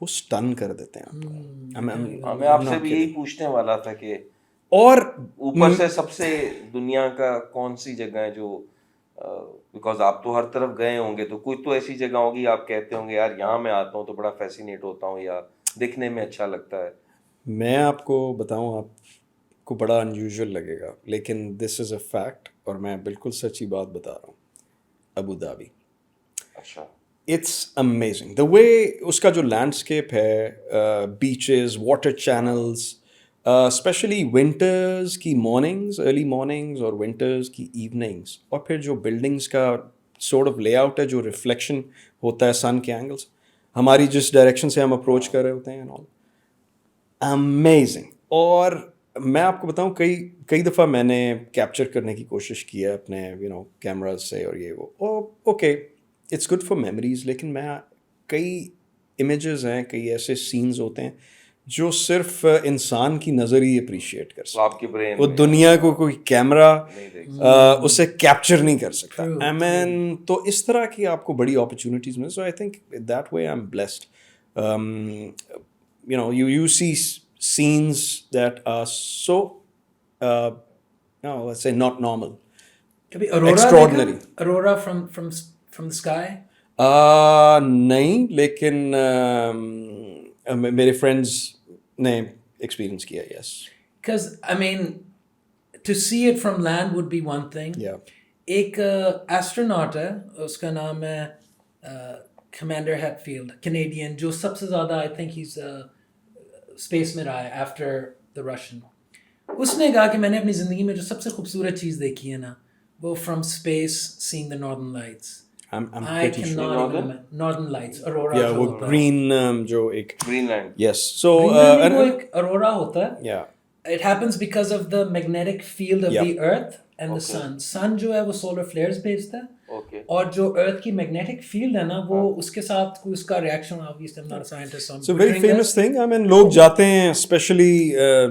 وہ اسٹن کر دیتے ہیں آپ کو. میں آپ سے بھی یہی پوچھنے والا تھا کہ اور اوپر سے سب سے دنیا کا کون سی جگہ ہے جو بیکاز آپ تو ہر طرف گئے ہوں گے تو کوئی تو ایسی جگہ ہوگی آپ کہتے ہوں گے یار یہاں میں آتا ہوں تو بڑا فیسینیٹ ہوتا ہوں یا دیکھنے میں اچھا لگتا ہے. میں آپ کو بتاؤں آپ کو بڑا انیوژل لگے گا لیکن دس از اے فیکٹ اور میں بالکل سچی بات بتا رہا ہوں. Abu Dhabi. اچھا. اٹس امیزنگ دا وے اس کا جو لینڈسکیپ ہے, beaches, water channels, especially winters کی مارننگز, ارلی مارننگز اور ونٹرز کی ایوننگس, اور پھر جو بلڈنگس کا سورٹ آف لے آؤٹ ہے جو ریفلیکشن ہوتا ہے سن کے اینگلس ہماری جس ڈائریکشن سے ہم اپروچ کر رہے ہوتے ہیں, امیزنگ. اور میں آپ کو بتاؤں کئی دفعہ میں نے کیپچر کرنے کی کوشش کی ہے اپنے کیمراز سے اور یہ وہ okay it's good for memories, لیکن میں کئی امیجز ہیں, کئی ایسے سینز ہوتے ہیں جو صرف انسان کی نظر ہی اپریشیٹ کر سکتا, آپ کی برین وہ دنیا کو کوئی کیمرا اسے کیپچر نہیں کر سکتا. تو اس طرح کی آپ کو بڑی اپرچونیٹیز ملیں. So I think that way I am blessed. You see scenes that are so let's say not normal, extraordinary. Aurora from the sky. نہیں, لیکن میرے فرینڈز نے ایکسپیرئنس کیا. یس, Because I mean, to see it from land would be one thing. yeah. ایک astronaut ہے, اس کا نام ہے کمانڈر ہیٹفیلڈ, کینیڈین, جو سب سے زیادہ آئی تھنک ہیز اسپیس میں رہا ہے آفٹر دا رشین. اس نے کہا کہ میں نے اپنی زندگی میں جو سب سے خوبصورت چیز دیکھی ہے نا, وہ from space seeing the northern lights. I'm I pretty sure. cannot even Northern Lights, Aurora. Yeah, وہ green جو ایک گرین لینڈ. yes, so وہ ایک Aurora ہوتا ہے. yeah, It happens because of the magnetic field of the earth and the sun. Sun جو ہے وہ solar flares بھیجتا ہے, اور جو earth کی magnetic field ہے نا وہ اس کے ساتھ کوئی اس کا reaction, obviously I'm not a scientist, so I'm it's a very famous thing. I mean لوگ جاتے ہیں اسپیشلی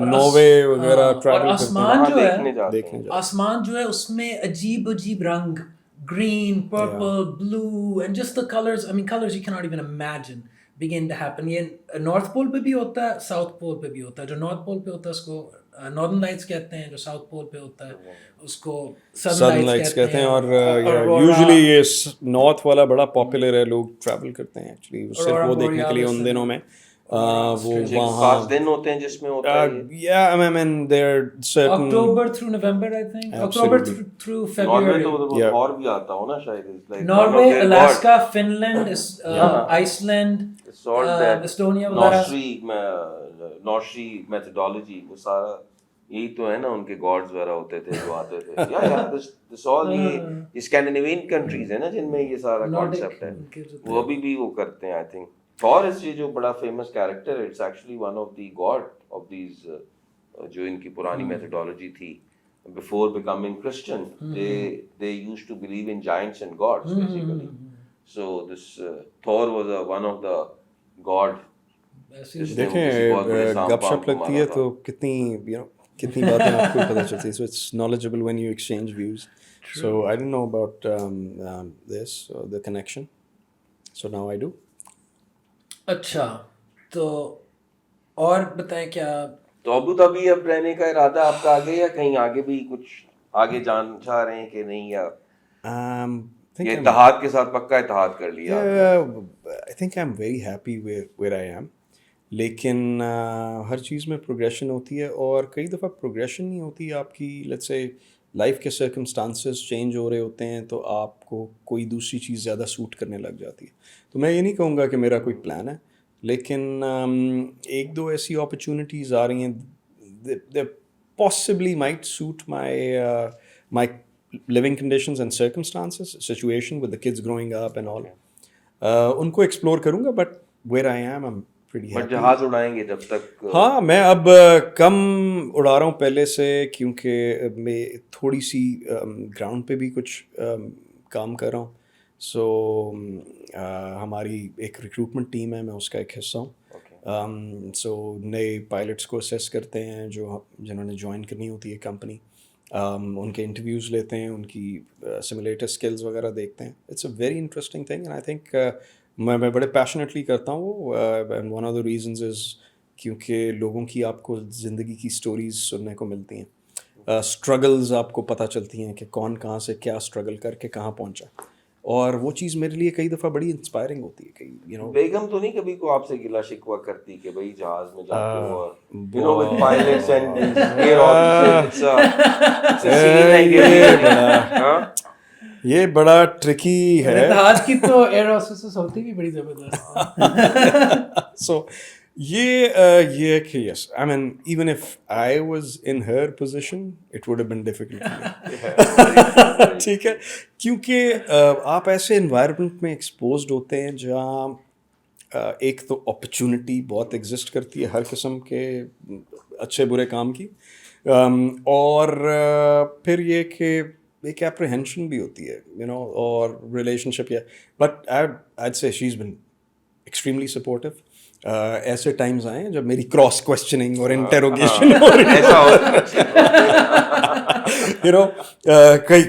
ناروے وغیرہ اور ٹریول آسمان جو دیکھنے ہے, جاتے ہیں. آسمان جو ہے اس میں عجیب عجیب رنگ, green, purple, blue, and just the colors, I mean colors you cannot even imagine begin to happen. یہ نارتھ پول پہ بھی ہوتا ہے, ساؤتھ پول پہ بھی ہوتا ہے. جو نارتھ پول پہ ہوتا ہے اس کو ناردرن لائٹس کہتے ہیں, جو ساؤتھ پول پہ ہوتا ہے اس کو سدرن لائٹس کہتے ہیں. اور یوزلی یہ نارتھ والا بڑا پاپولر ہے, لوگ ٹریول کرتے ہیں ایکچولی صرف وہ دیکھنے کے لیے ان دنوں میں. وہ وہاں 5 دن ہوتے ہیں جس میں ہوتا ہے yeah, I mean there are certain October through November, I think. October through February. Norway تو اور بھی آتا ہوں نا شاید. Norway, Alaska, Finland, Iceland, Estonia وغیرہ. نورشی میتھڈالوجی وہ سارا یہی تو ہے نا, ان کے گاڈز وغیرہ ہوتے تھے جو آتے تھے. دس آل یہ اسکینڈینیوین کنٹریز ہیں نا جن میں یہ سارا کانسیپٹ ہے, وہ ابھی بھی وہ کرتے ہیں. آئی تھنک تھور اس یہ جو بڑا famous character, it's actually one of the god of these, جو ان کی پرانی میتھڈالوجی تھی before becoming Christian. They used to believe in giants and gods basically. So this Thor was one of the god. دیکھیں گپ شپ لگتی ہے تو کتنی باتیں آپ کو پتہ چلتی ہے. So it's knowledgeable when you exchange views. So I didn't know about this, the connection. So now I do. اچھا, تو اور بتائیں کیا. تو ابو دھابی اب رہنے کا ارادہ آپ کا آگے, یا کہیں آگے بھی کچھ آگے جان چاہ رہے ہیں کہ نہیں, یا یہ اتحاد کے ساتھ پکا اتحاد کر لیا؟ I think I'm very happy where I am. لیکن ہر چیز میں پروگریشن ہوتی ہے, اور کئی دفعہ پروگریشن نہیں ہوتی آپ کی. لیٹس سے لائف کے سرکمسٹانسز چینج ہو رہے ہوتے ہیں تو آپ کو کوئی دوسری چیز زیادہ سوٹ کرنے لگ جاتی ہے. تو میں یہ نہیں کہوں گا کہ میرا کوئی پلان ہے, لیکن ایک دو ایسی اپرچونیٹیز آ رہی ہیں they possibly might suit my living conditions and circumstances, situation with the kids growing up and all. ان کو ایکسپلور کروں گا, but where I am I'm pretty happy. جہاز اڑائیں گے جب تک؟ ہاں, میں اب کم اڑا رہا ہوں پہلے سے, کیونکہ میں تھوڑی سی گراؤنڈ پہ بھی کچھ کام کر رہا ہوں. سو ہماری ایک ریکروٹمنٹ ٹیم ہے, میں اس کا ایک حصہ ہوں. سو نئے پائلٹس کو اسیس کرتے ہیں جنہوں نے جوائن کرنی ہوتی ہے کمپنی. ان کے انٹرویوز لیتے ہیں, ان کی سیمولیٹر اسکلز وغیرہ دیکھتے ہیں. It's a very interesting thing, and I think میں بڑے پیشنیٹلی کرتا ہوں وہ. And one of the reasons is کیونکہ لوگوں کی آپ کو زندگی کی سٹوریز سننے کو ملتی ہیں, اسٹرگلز آپ کو پتہ چلتی ہیں کہ کون کہاں سے کیا اسٹرگل کر کے کہاں پہنچا, اور وہ چیز میرے لیے کئی دفعہ بڑی انسپائرنگ ہوتی ہے. کہ یو نو بیگم تو نہیں کبھی کو آپ سے گلا شکوہ کرتی کہ بھائی جہاز میں جاتے ہو اور you know with pilots and air officers it's a scene like it. یہ بڑا ٹرکی ہے. اتحاد کی تو ایئر ہوسٹس ہوتی بھی بڑی زبردست. سو یہ کہ yes I mean even if I was in her position it would have been difficult. ٹھیک ہے, کیونکہ آپ ایسے انوائرمنٹ میں ایکسپوزڈ ہوتے ہیں جہاں ایک تو اپرچونٹی بہت ایگزسٹ کرتی ہے ہر قسم کے اچھے برے کام کی, اور پھر یہ کہ ایک اپریہینشن بھی ہوتی ہے یو نو, اور ریلیشن شپ. یا بٹ آئی سے شی از بن ایکسٹریملی سپورٹیو. ایسے ٹائمز آئے ہیں جب میری کراس کوشچننگ اور انٹروگیشن ہو رہی یو نو,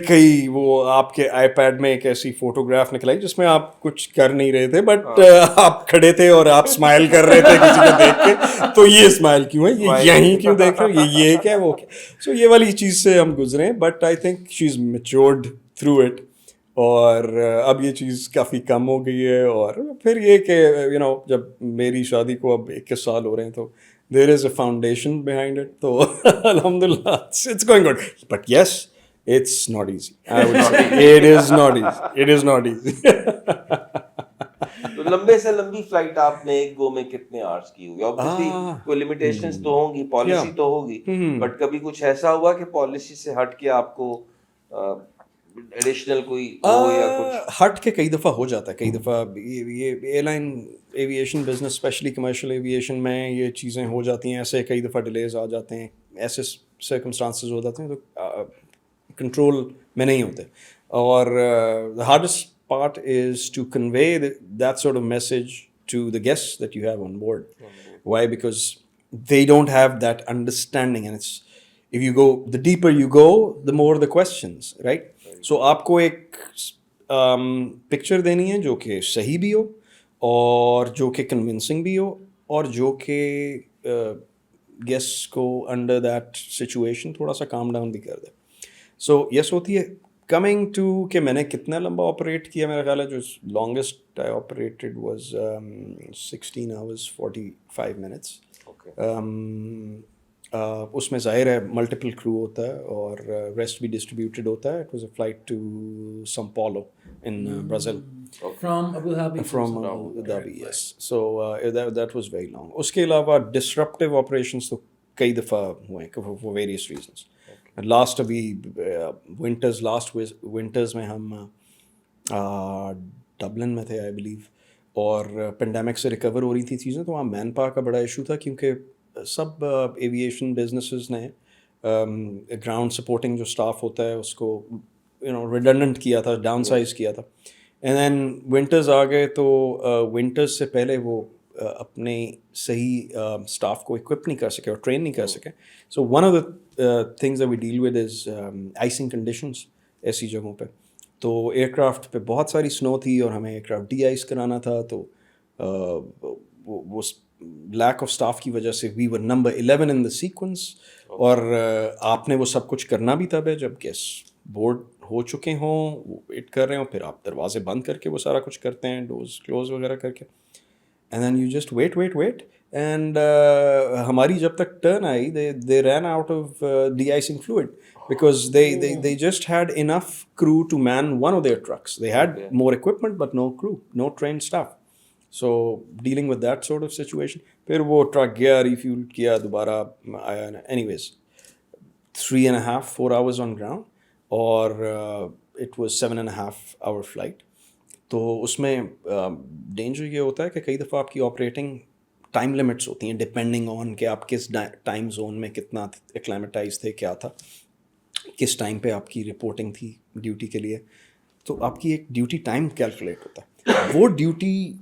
کئی وہ آپ کے آئی پیڈ میں ایک ایسی فوٹوگراف نکلائی جس میں آپ کچھ کر نہیں رہے تھے بٹ آپ کھڑے تھے اور آپ اسمائل کر رہے تھے کسی کو دیکھ کے, تو یہ اسمائل کیوں ہے, یہ یہیں کیوں دیکھ رہے ہو, یہ کیا وہ کیا. سو یہ والی چیز سے ہم گزرے ہیں, but I think she is matured through it, اور اب یہ چیز کافی کم ہو گئی ہے. اور پھر یہ کہ یو نو جب میری شادی کو اب 21 سال ہو رہے ہیں تو there is a foundation behind it, تو الحمد للہ it's going good. But yes it's not easy, it is not easy, it is not easy. تو لمبے سے لمبی فلائٹ آپ نے ایک گو میں کتنے آورس کی ہوگی؟ obviously کوئی لمیٹیشنز تو ہوں گی, پالیسی تو ہوگی, بٹ کبھی کچھ ایسا ہوا کہ پالیسی سے ہٹ کے آپ کو ایڈیشنل کوئی ہو یا کچھ؟ ہٹ کے کئی دفعہ ہو جاتا ہے. کئی دفعہ یہ airline aviation business especially commercial aviation میں یہ چیزیں ہو جاتی ہیں. ایسے کئی دفعہ ڈیلیز آ جاتے ہیں, ایسے سرکمسٹانسز ہو جاتے ہیں تو کنٹرول میں نہیں ہوتے. اور the hardest part is to convey that sort of message to the guests that you have on board. Why? Because they don't have that understanding, and it's if you go, the deeper you go, the more the questions, right? So آپ کو ایک picture دینی ہے جو کہ صحیح بھی ہو, اور جو کہ کنونسنگ بھی ہو, اور جو کہ گیسٹ کو انڈر دیٹ سچویشن تھوڑا سا کام ڈاؤن بھی کر دے. سو یس ہوتی ہے. کمنگ ٹو کہ میں نے کتنا لمبا آپریٹ کیا, میرا خیال ہے جو longest I operated was 16 hours 45 minutes. اس میں ظاہر ہے ملٹیپل کرو ہوتا ہے اور ریسٹ بھی ڈسٹریبیوٹیڈ ہوتا ہے. It was a flight to Sao Paulo in Brazil from Abu Dhabi. Yes, so that was very long. اس کے علاوہ ڈسرپٹیو آپریشنس تو کئی دفعہ ہوئے ہیں فار ویریس ریزنس. لاسٹ ابھی ونٹرز میں ہم ڈبلن میں تھے آئی بلیو, اور پینڈیمک سے ریکور ہو رہی تھی چیزیں, تو وہاں مین پاور کا بڑا ایشو تھا کیونکہ سب ایویشن بزنسز نے گراؤنڈ سپورٹنگ جو اسٹاف ہوتا ہے اس کو یو نو ریڈنڈنٹ کیا تھا, ڈاؤن سائز کیا تھا. اینڈ دین ونٹرز آ گئے تو ونٹرز سے پہلے وہ اپنے صحیح اسٹاف کو اکوپ نہیں کر سکے اور ٹرین نہیں کر سکے. So one of the things that we deal with is icing conditions ایسی جگہوں پہ. تو ایئر کرافٹ پہ بہت ساری سنو تھی اور ہمیں ایئر کرافٹ ڈی آئس کرانا تھا, تو وہ لیک آف اسٹاف کی وجہ سے وی ور نمبر 11 ان دا سیکوینس. اور آپ نے وہ سب کچھ کرنا بھی تب ہے جب گیسٹ بورڈ ہو چکے ہوں, وہ ویٹ کر رہے ہوں, پھر آپ دروازے بند کر کے وہ سارا کچھ کرتے ہیں, ڈورز کلوز وغیرہ کر کے, and then you just wait. And ہماری جب تک ٹرن آئی they ran out of de-icing fluid because they just had enough crew to man one of their trucks. They had more equipment but no crew, no trained staff. So dealing with that sort of situation, پھر وہ truck گیا, ریفیول کیا, دوبارہ آیا. Anyways 3.5-4 hours on ground, اور it was 7.5 hour flight. تو اس میں danger یہ ہوتا ہے کہ کئی دفعہ آپ کی آپریٹنگ ٹائم لمٹس ہوتی ہیں ڈپینڈنگ آن کہ آپ کس ٹائم زون میں کتنا ایکلائمیٹائز تھے, کیا تھا, کس ٹائم پہ آپ کی رپورٹنگ تھی ڈیوٹی کے لیے. تو آپ کی ایک ڈیوٹی ٹائم کیلکولیٹ ہوتا ہے. وہ ڈیوٹی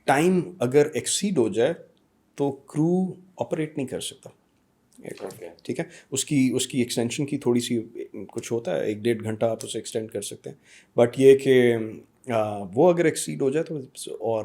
ٹائم اگر ایکسیڈ ہو جائے تو کرو آپریٹ نہیں کر سکتا. ٹھیک ہے, اس کی ایکسٹینشن کی تھوڑی سی کچھ ہوتا ہے, 1-1.5 گھنٹہ آپ اسے ایکسٹینڈ کر سکتے ہیں. بٹ یہ کہ وہ اگر ایکسیڈ ہو جائے تو اور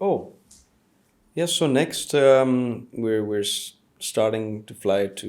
Oh, yes. So next, we're starting to fly to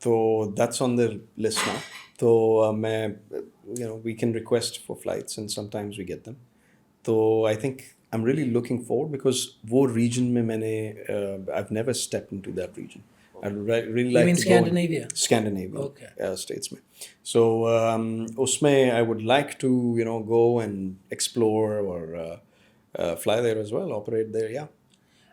So that's on the list now. So we can request for flights, and sometimes we get them. So I think I'm really looking forward, because wo region mein I've never stepped into that region. I'd really like mean to Scandinavia? go Scandinavia, Okay. states mein. So usme I would like to go and explore, or fly there as well, operate there. Yeah.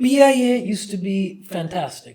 PIA used to be fantastic,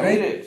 right?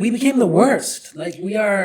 we became the worst, like we are.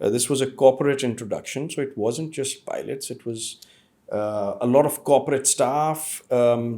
this was a corporate introduction, so it wasn't just pilots, it was a lot of corporate staff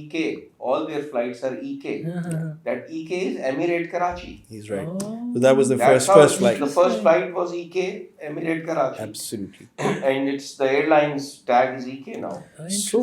EK? All their flights are EK. That EK is Emirate Karachi. He's right. So that was the That's first flight. The first flight was EK, Emirate Karachi. Absolutely. And it's the airline's tag is EK now. So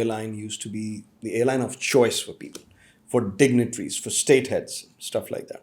airline used to be the airline of choice for people, for dignitaries, for state heads, stuff like that.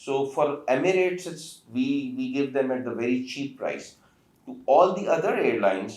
So for Emirates, we give them at the very cheap price. To all the other airlines,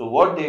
So what they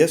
Yes.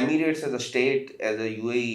Emirates as a state, as a UAE,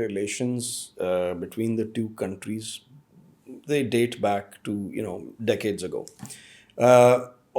relations between the two countries, they date back to decades ago.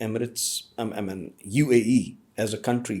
Emirates, I mean UAE as a country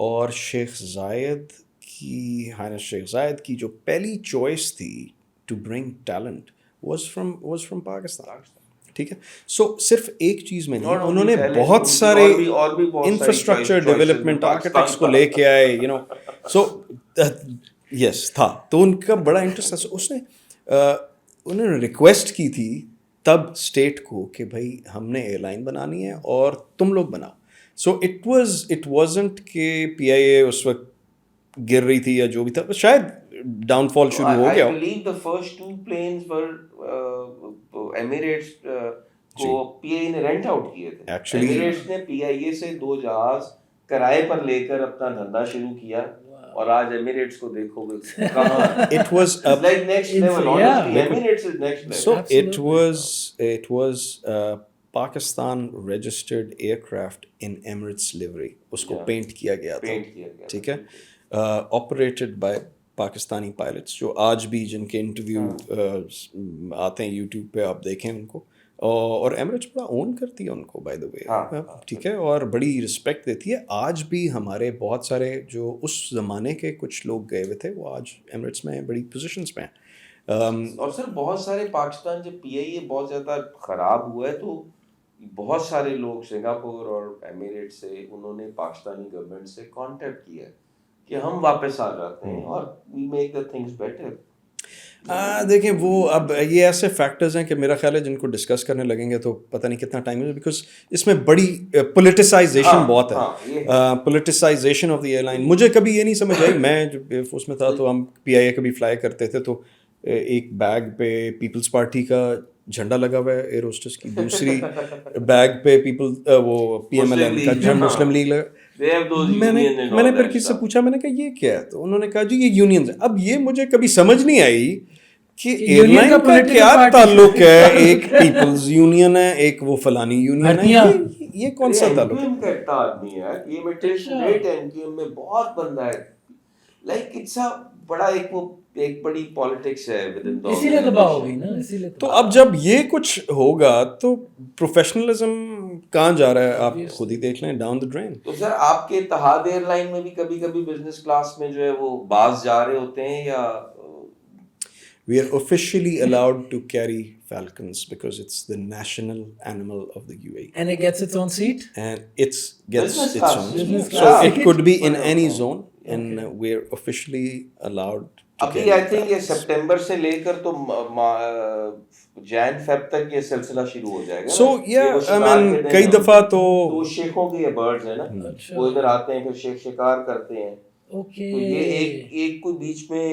اور شیخ زائد کی Hines شیخ زائد کی جو پہلی choice تھی to bring talent was from Pakistan. ٹھیک ہے. سو صرف ایک چیز میں نہیں, انہوں نے بہت سارے انفراسٹرکچر ڈیولپمنٹ آرکیٹیکٹس کو لے کے آئے, یو نو. سو یس تھا, تو ان کا بڑا انٹرسٹ تھا. اس نے انہوں نے ریکویسٹ کی تھی تب اسٹیٹ کو کہ بھائی ہم نے ایئر لائن بنانی ہے اور تم لوگ بناؤ. سو اٹ وازنٹ کہ پی آئی اے اس وقت گر رہی تھی یا جو بھی تھا, شاید ڈاؤن فال شروع ہو گیا. I believe the first 2 planes were Emirates کو پی آئی نے رینٹ آؤٹ کیے تھے. Emirates نے پی آئی اے سے 2 جہاز کرائے پر لے کر اپنا دھندا شروع کیا, اور آج ایمریٹس کو دیکھو گے کہاں. It was like next level, honestly. Emirates is next level. So it was Pakistan registered aircraft in Emirates livery. اس کو پینٹ کیا گیا تھا. ٹھیک ہے. Operated by پاکستانی پائلٹس جو آج بھی جن کے انٹرویو آتے ہیں یوٹیوب پہ, آپ دیکھیں ان کو. اور ایمریٹس بڑا اون کرتی ہے ان کو بائی دا وے. ٹھیک ہے. اور بڑی رسپیکٹ دیتی ہے. آج بھی ہمارے بہت سارے جو اس زمانے کے کچھ لوگ گئے ہوئے تھے وہ آج ایمریٹس میں بڑی پوزیشنس پہ ہیں. اور سر بہت سارے پاکستان جب پی آئی اے بہت زیادہ خراب ہوا ہے تو بہت سارے لوگ سنگاپور اور ایمریٹ سے انہوں نے پاکستانی گورنمنٹ سے کانٹیکٹ کیا کہ ہم واپس آ جاتے ہیں اور we make the things better. دیکھیں وہ اب یہ ایسے فیکٹرز ہیں کہ میرا خیال ہے جن کو ڈسکس کرنے لگیں گے تو پتہ نہیں کتنا ٹائم ہے, بیکاز اس میں بڑی پولیٹیسائزیشن بہت ہے. Politicization of the airline مجھے کبھی یہ نہیں سمجھ آئی. میں جب ایئر فورس میں تھا تو ہم پی آئی اے کبھی فلائی کرتے تھے تو ایک بیگ پہ پیپلز پارٹی کا جھنڈا لگا ہوا ہے ایئر ہوسٹس کی, دوسری بیگ پہ وہ پی ایم ایل این کا جھنڈا, مسلم لیگ لگا. میں نے پھر کس سے پوچھا, میں نے کہا یہ کیا ہے, تو انہوں نے کہا جی یہ یونینز ہیں. اب یہ مجھے کبھی سمجھ نہیں آئی کہ ایئر لائن کا کیا تعلق ہے, ایک پیپلز یونین ہے, ایک وہ فلانی یونین ہے, یہ کون سا تعلق ہے؟ آدمی ہے یہ میں بہت بندہ ہے, لائک اٹس ا بڑا ایک بڑی پالیٹکس ہے اسی لیے دباؤ ہوگی نا. تو اب جب یہ کچھ ہوگا تو پروفیشنلزم کہاں جا رہا ہے, آپ خود ہی دیکھ لیں, ڈاؤن دا ڈرین. تو سر آپ کے اتحاد ایئر لائن میں بھی کبھی کبھی بزنس کلاس میں جو ہے وہ باز جا رہے ہوتے ہیں یا We are officially allowed to carry falcons because it's the national animal of the UAE. And it gets its own seat? And it gets its own. So it could be in any zone and we're officially allowed to ابھی carry I think یہ September سے لے کر تو جان Feb تک یہ سلسلہ شروع ہو جائے گا. So yeah, I mean کئی دفعہ تو شیخوں کے یہ برڈز ہیں نا, وہ ادھر آتے ہیں پھر شیخ شکار کرتے ہیں. تو یہ ایک کوئی بیچ میں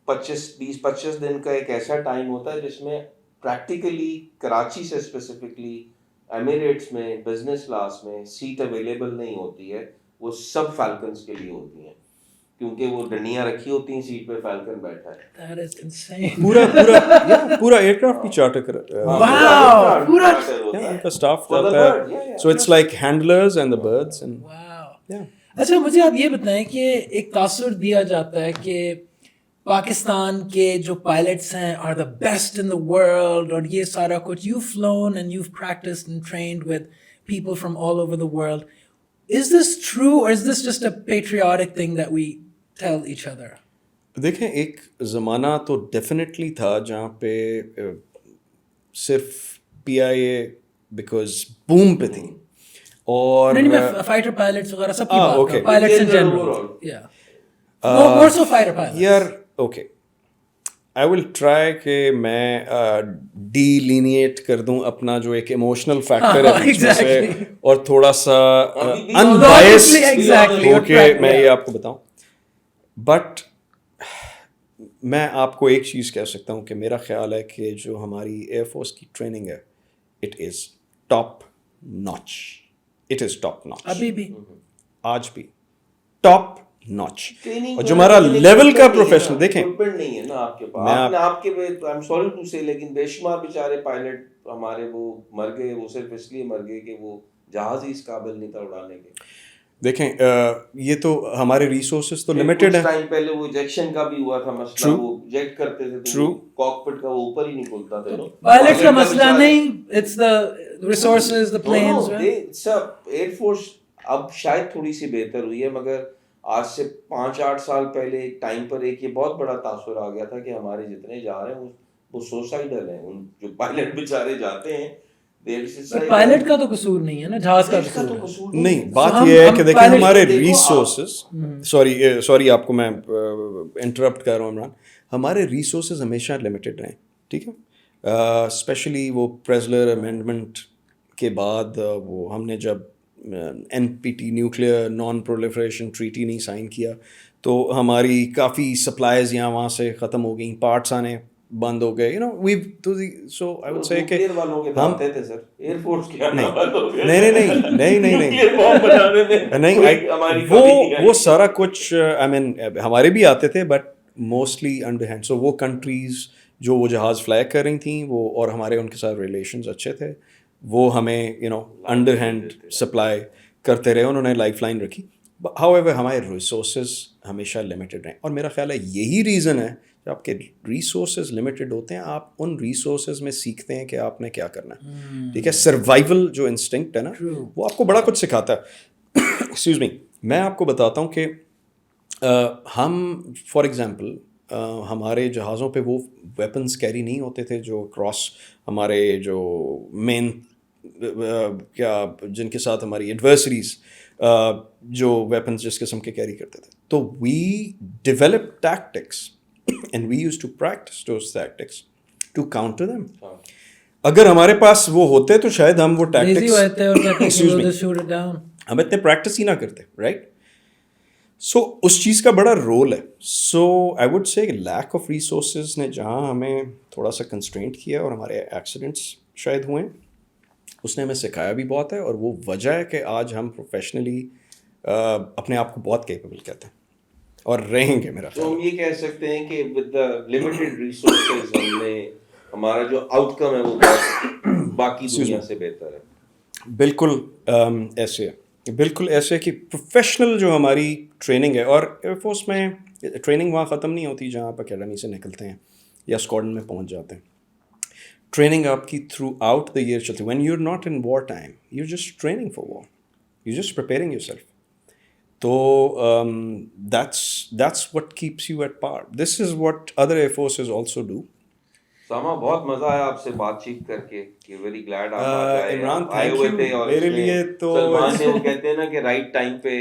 20-25 دن کا ایک ایسا ٹائم ہوتا ہے جس میں پریکٹیکلی کراچی سے اسپیسیفکلی ایمریٹس میں بزنس کلاس میں سیٹ اویلیبل نہیں ہوتی ہے, وہ سب فالکنس کے لیے ہوتی ہیں کیونکہ وہ ڈنڈیاں رکھی ہوتی ہیں سیٹ پہ, فالکن بیٹھا ہے. پورا ایئر کرافٹ بھی چارٹر کر پورا ان کا اسٹاف جاتا ہے. So it's like handlers and the birds. اچھا مجھے آپ یہ بتائیں کہ ایک تاثر دیا جاتا ہے کہ پاکستان کے جو پائلٹس ہیں are the best in the world اور یہ سارا کچھ. You flown and you practised and trained with people from all over the world. Is this true or is this just a patriotic thing that we tell each other? دیکھیں ایک زمانہ تو definitely تھا جہاں پہ صرف پی آئی اے بیکاز بوم پہ تھی اور فائٹر پائلٹس وغیرہ سب کی بات ہے, pilots in general. more so fighter pilots. یار اوکے آئی ول ٹرائی کہ میں ڈیلینیٹ کر دوں اپنا جو ایک ایموشنل فیکٹر ہے بیچ میں سے اور تھوڑا سا انبائسڈ ہو کے میں یہ آپ کو بتاؤں. بٹ میں آپ کو ایک چیز کہہ سکتا ہوں کہ میرا خیال ہے کہ جو ہماری ایئر فورس کی ٹریننگ ہے it is top notch. It is top notch ابھی بھی, آج بھی ٹاپ ناچ. اور جو ہمارا لیول کا پروفیشنل دیکھیں نہیں ہے نا آپ کے پاس, آپ کے آئی ایم سوری ٹو سے, لیکن بے شمار بیچارے پائلٹ ہمارے وہ مر گئے, وہ صرف اس لیے مر گئے کہ وہ جہاز ہی اس قابل نہیں تھا اڑانے کے. دیکھیں یہ تو ہمارے ریسورسز تو لمیٹڈ ہیں. ٹائم پہلے وہ ایجیکشن کا بھی ہوا تھا مسئلہ, وہ ایجیکٹ کرتے تھے تو کاکپٹ کا وہ اوپر ہی نہیں کھلتا تھا. پائلٹ کا مسئلہ نہیں, it's the resources, the planes. Air force اب شاید تھوڑی سی بہتر ہوئی ہے, مگر آج سے 5-8 سال پہلے ایک ٹائم پر ایک یہ بہت بڑا تاثر آ گیا تھا کہ ہمارے جتنے جا رہے ہیں وہ سوسائڈل ہیں. ان جو پائلٹ بیچارے جاتے ہیں, پائلٹ کا تو قصور نہیں ہے نا, جہاز کا قصور ہے. نہیں, بات یہ ہے کہ دیکھیں ہمارے ریسورسز, سوری آپ کو میں انٹرپٹ کر رہا ہوں عمران, ہمارے ریسورسز ہمیشہ لمیٹڈ رہیں, ٹھیک ہے. اسپیشلی وہ پریزلر امینڈمنٹ کے بعد وہ ہم نے جب NPT nuclear non proliferation treaty نہیں سائن کیا تو ہماری کافی سپلائز یہاں وہاں سے ختم ہو گئیں, پارٹس آنے بند ہو گئے, سو آئی وڈ سے کہ ہم نہیں وہ سارا کچھ آئی مین ہمارے بھی آتے تھے بٹ موسٹلی انڈر ہینڈ. سو وہ کنٹریز جو وہ جہاز فلائی کر رہی تھیں وہ, اور ہمارے ان کے ساتھ ریلیشنز اچھے تھے, وہ ہمیں انڈر ہینڈ سپلائی کرتے رہے, انہوں نے لائف لائن رکھی. ہاؤ ایور ہمارے ریسورسز ہمیشہ لمیٹڈ رہیں, اور میرا خیال ہے یہی ریزن ہے کہ آپ کے ریسورسز لمیٹڈ ہوتے ہیں, آپ ان ریسورسز میں سیکھتے ہیں کہ آپ نے کیا کرنا ہے, ٹھیک ہے. سروائیول جو انسٹنکٹ ہے نا, وہ آپ کو بڑا کچھ سکھاتا ہے. ایکسکیوز می, میں آپ کو بتاتا ہوں کہ ہم فار ایگزامپل ہمارے جہازوں پہ وہ ویپنس کیری نہیں ہوتے تھے جو کراس ہمارے جو مین کیا جن کے ساتھ ہماری ایڈورسریز جو ویپنس جس قسم کے کیری کرتے تھے. تو we develop tactics and we use to practise those tactics to counter them. اگر ہمارے پاس وہ ہوتے تو شاید ہم وہ ٹیکٹکس ہم اتنے پریکٹس ہی نہ کرتے, رائٹ. سو اس چیز کا بڑا رول ہے. So I would say lack of resources نے جہاں ہمیں تھوڑا سا کنسٹرینٹ کیا اور ہمارے ایکسیڈنٹس شاید ہوئے, اس نے ہمیں سکھایا بھی بہت ہے, اور وہ وجہ ہے کہ آج ہم پروفیشنلی اپنے آپ کو بہت کیپیبل کہتے ہیں اور رہیں گے. میرا تو ہم یہ کہہ سکتے ہیں کہ ود دا لمیٹڈ ریسورسز ہم نے ہمارا جو آؤٹ کم ہے وہ بہت باقی دنیا سے بہتر ہے. بالکل ایسے ہے, بالکل ایسے کہ پروفیشنل جو ہماری ٹریننگ ہے, اور ایئر فورس میں ٹریننگ وہاں ختم نہیں ہوتی جہاں آپ اکیڈمی سے نکلتے ہیں یا اسکواڈن میں پہنچ جاتے ہیں. ٹریننگ آپ کی تھرو آؤٹ دا ایئر چلتی ہے. When you are not in war time you just training for war, you just preparing yourself. تو that's what keeps you at par. This is what other air forces also do. ساما بہت مزہ آیا آپ سے بات چیت کر کے, کہ ویری گلیڈ آپ عمران آئے ہوئے تھے. اور میرے لیے تو سلمان نے وہ کہتے ہیں نا کہ رائٹ ٹائم پہ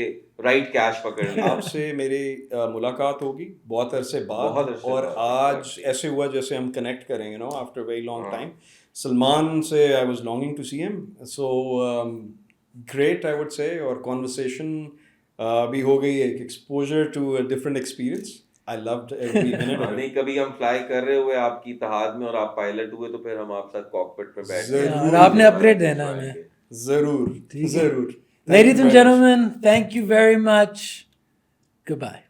رائٹ کیش پکڑ لیا. آپ سے میری ملاقات ہوگی بہت عرصے بعد, اور آج ایسے ہوا جیسے ہم کنیکٹ کریں گے after very long time. Salman سے I was longing to see him, so great I would say, اور کانورسیشن بھی ہو گئی, ایک exposure to a different experience. I loved every minute of it. نہیں کبھی ہم فلائی کر رہے ہوئے آپ کی اتحاد میں اور آپ پائلٹ ہوئے تو پھر ہم آپ ساتھ کاکپٹ پہ بیٹھ گئے, اور آپ نے اپگریڈ دینا ہمیں. ضرور ضرور. Ladies and gentlemen, thank you very much. Goodbye.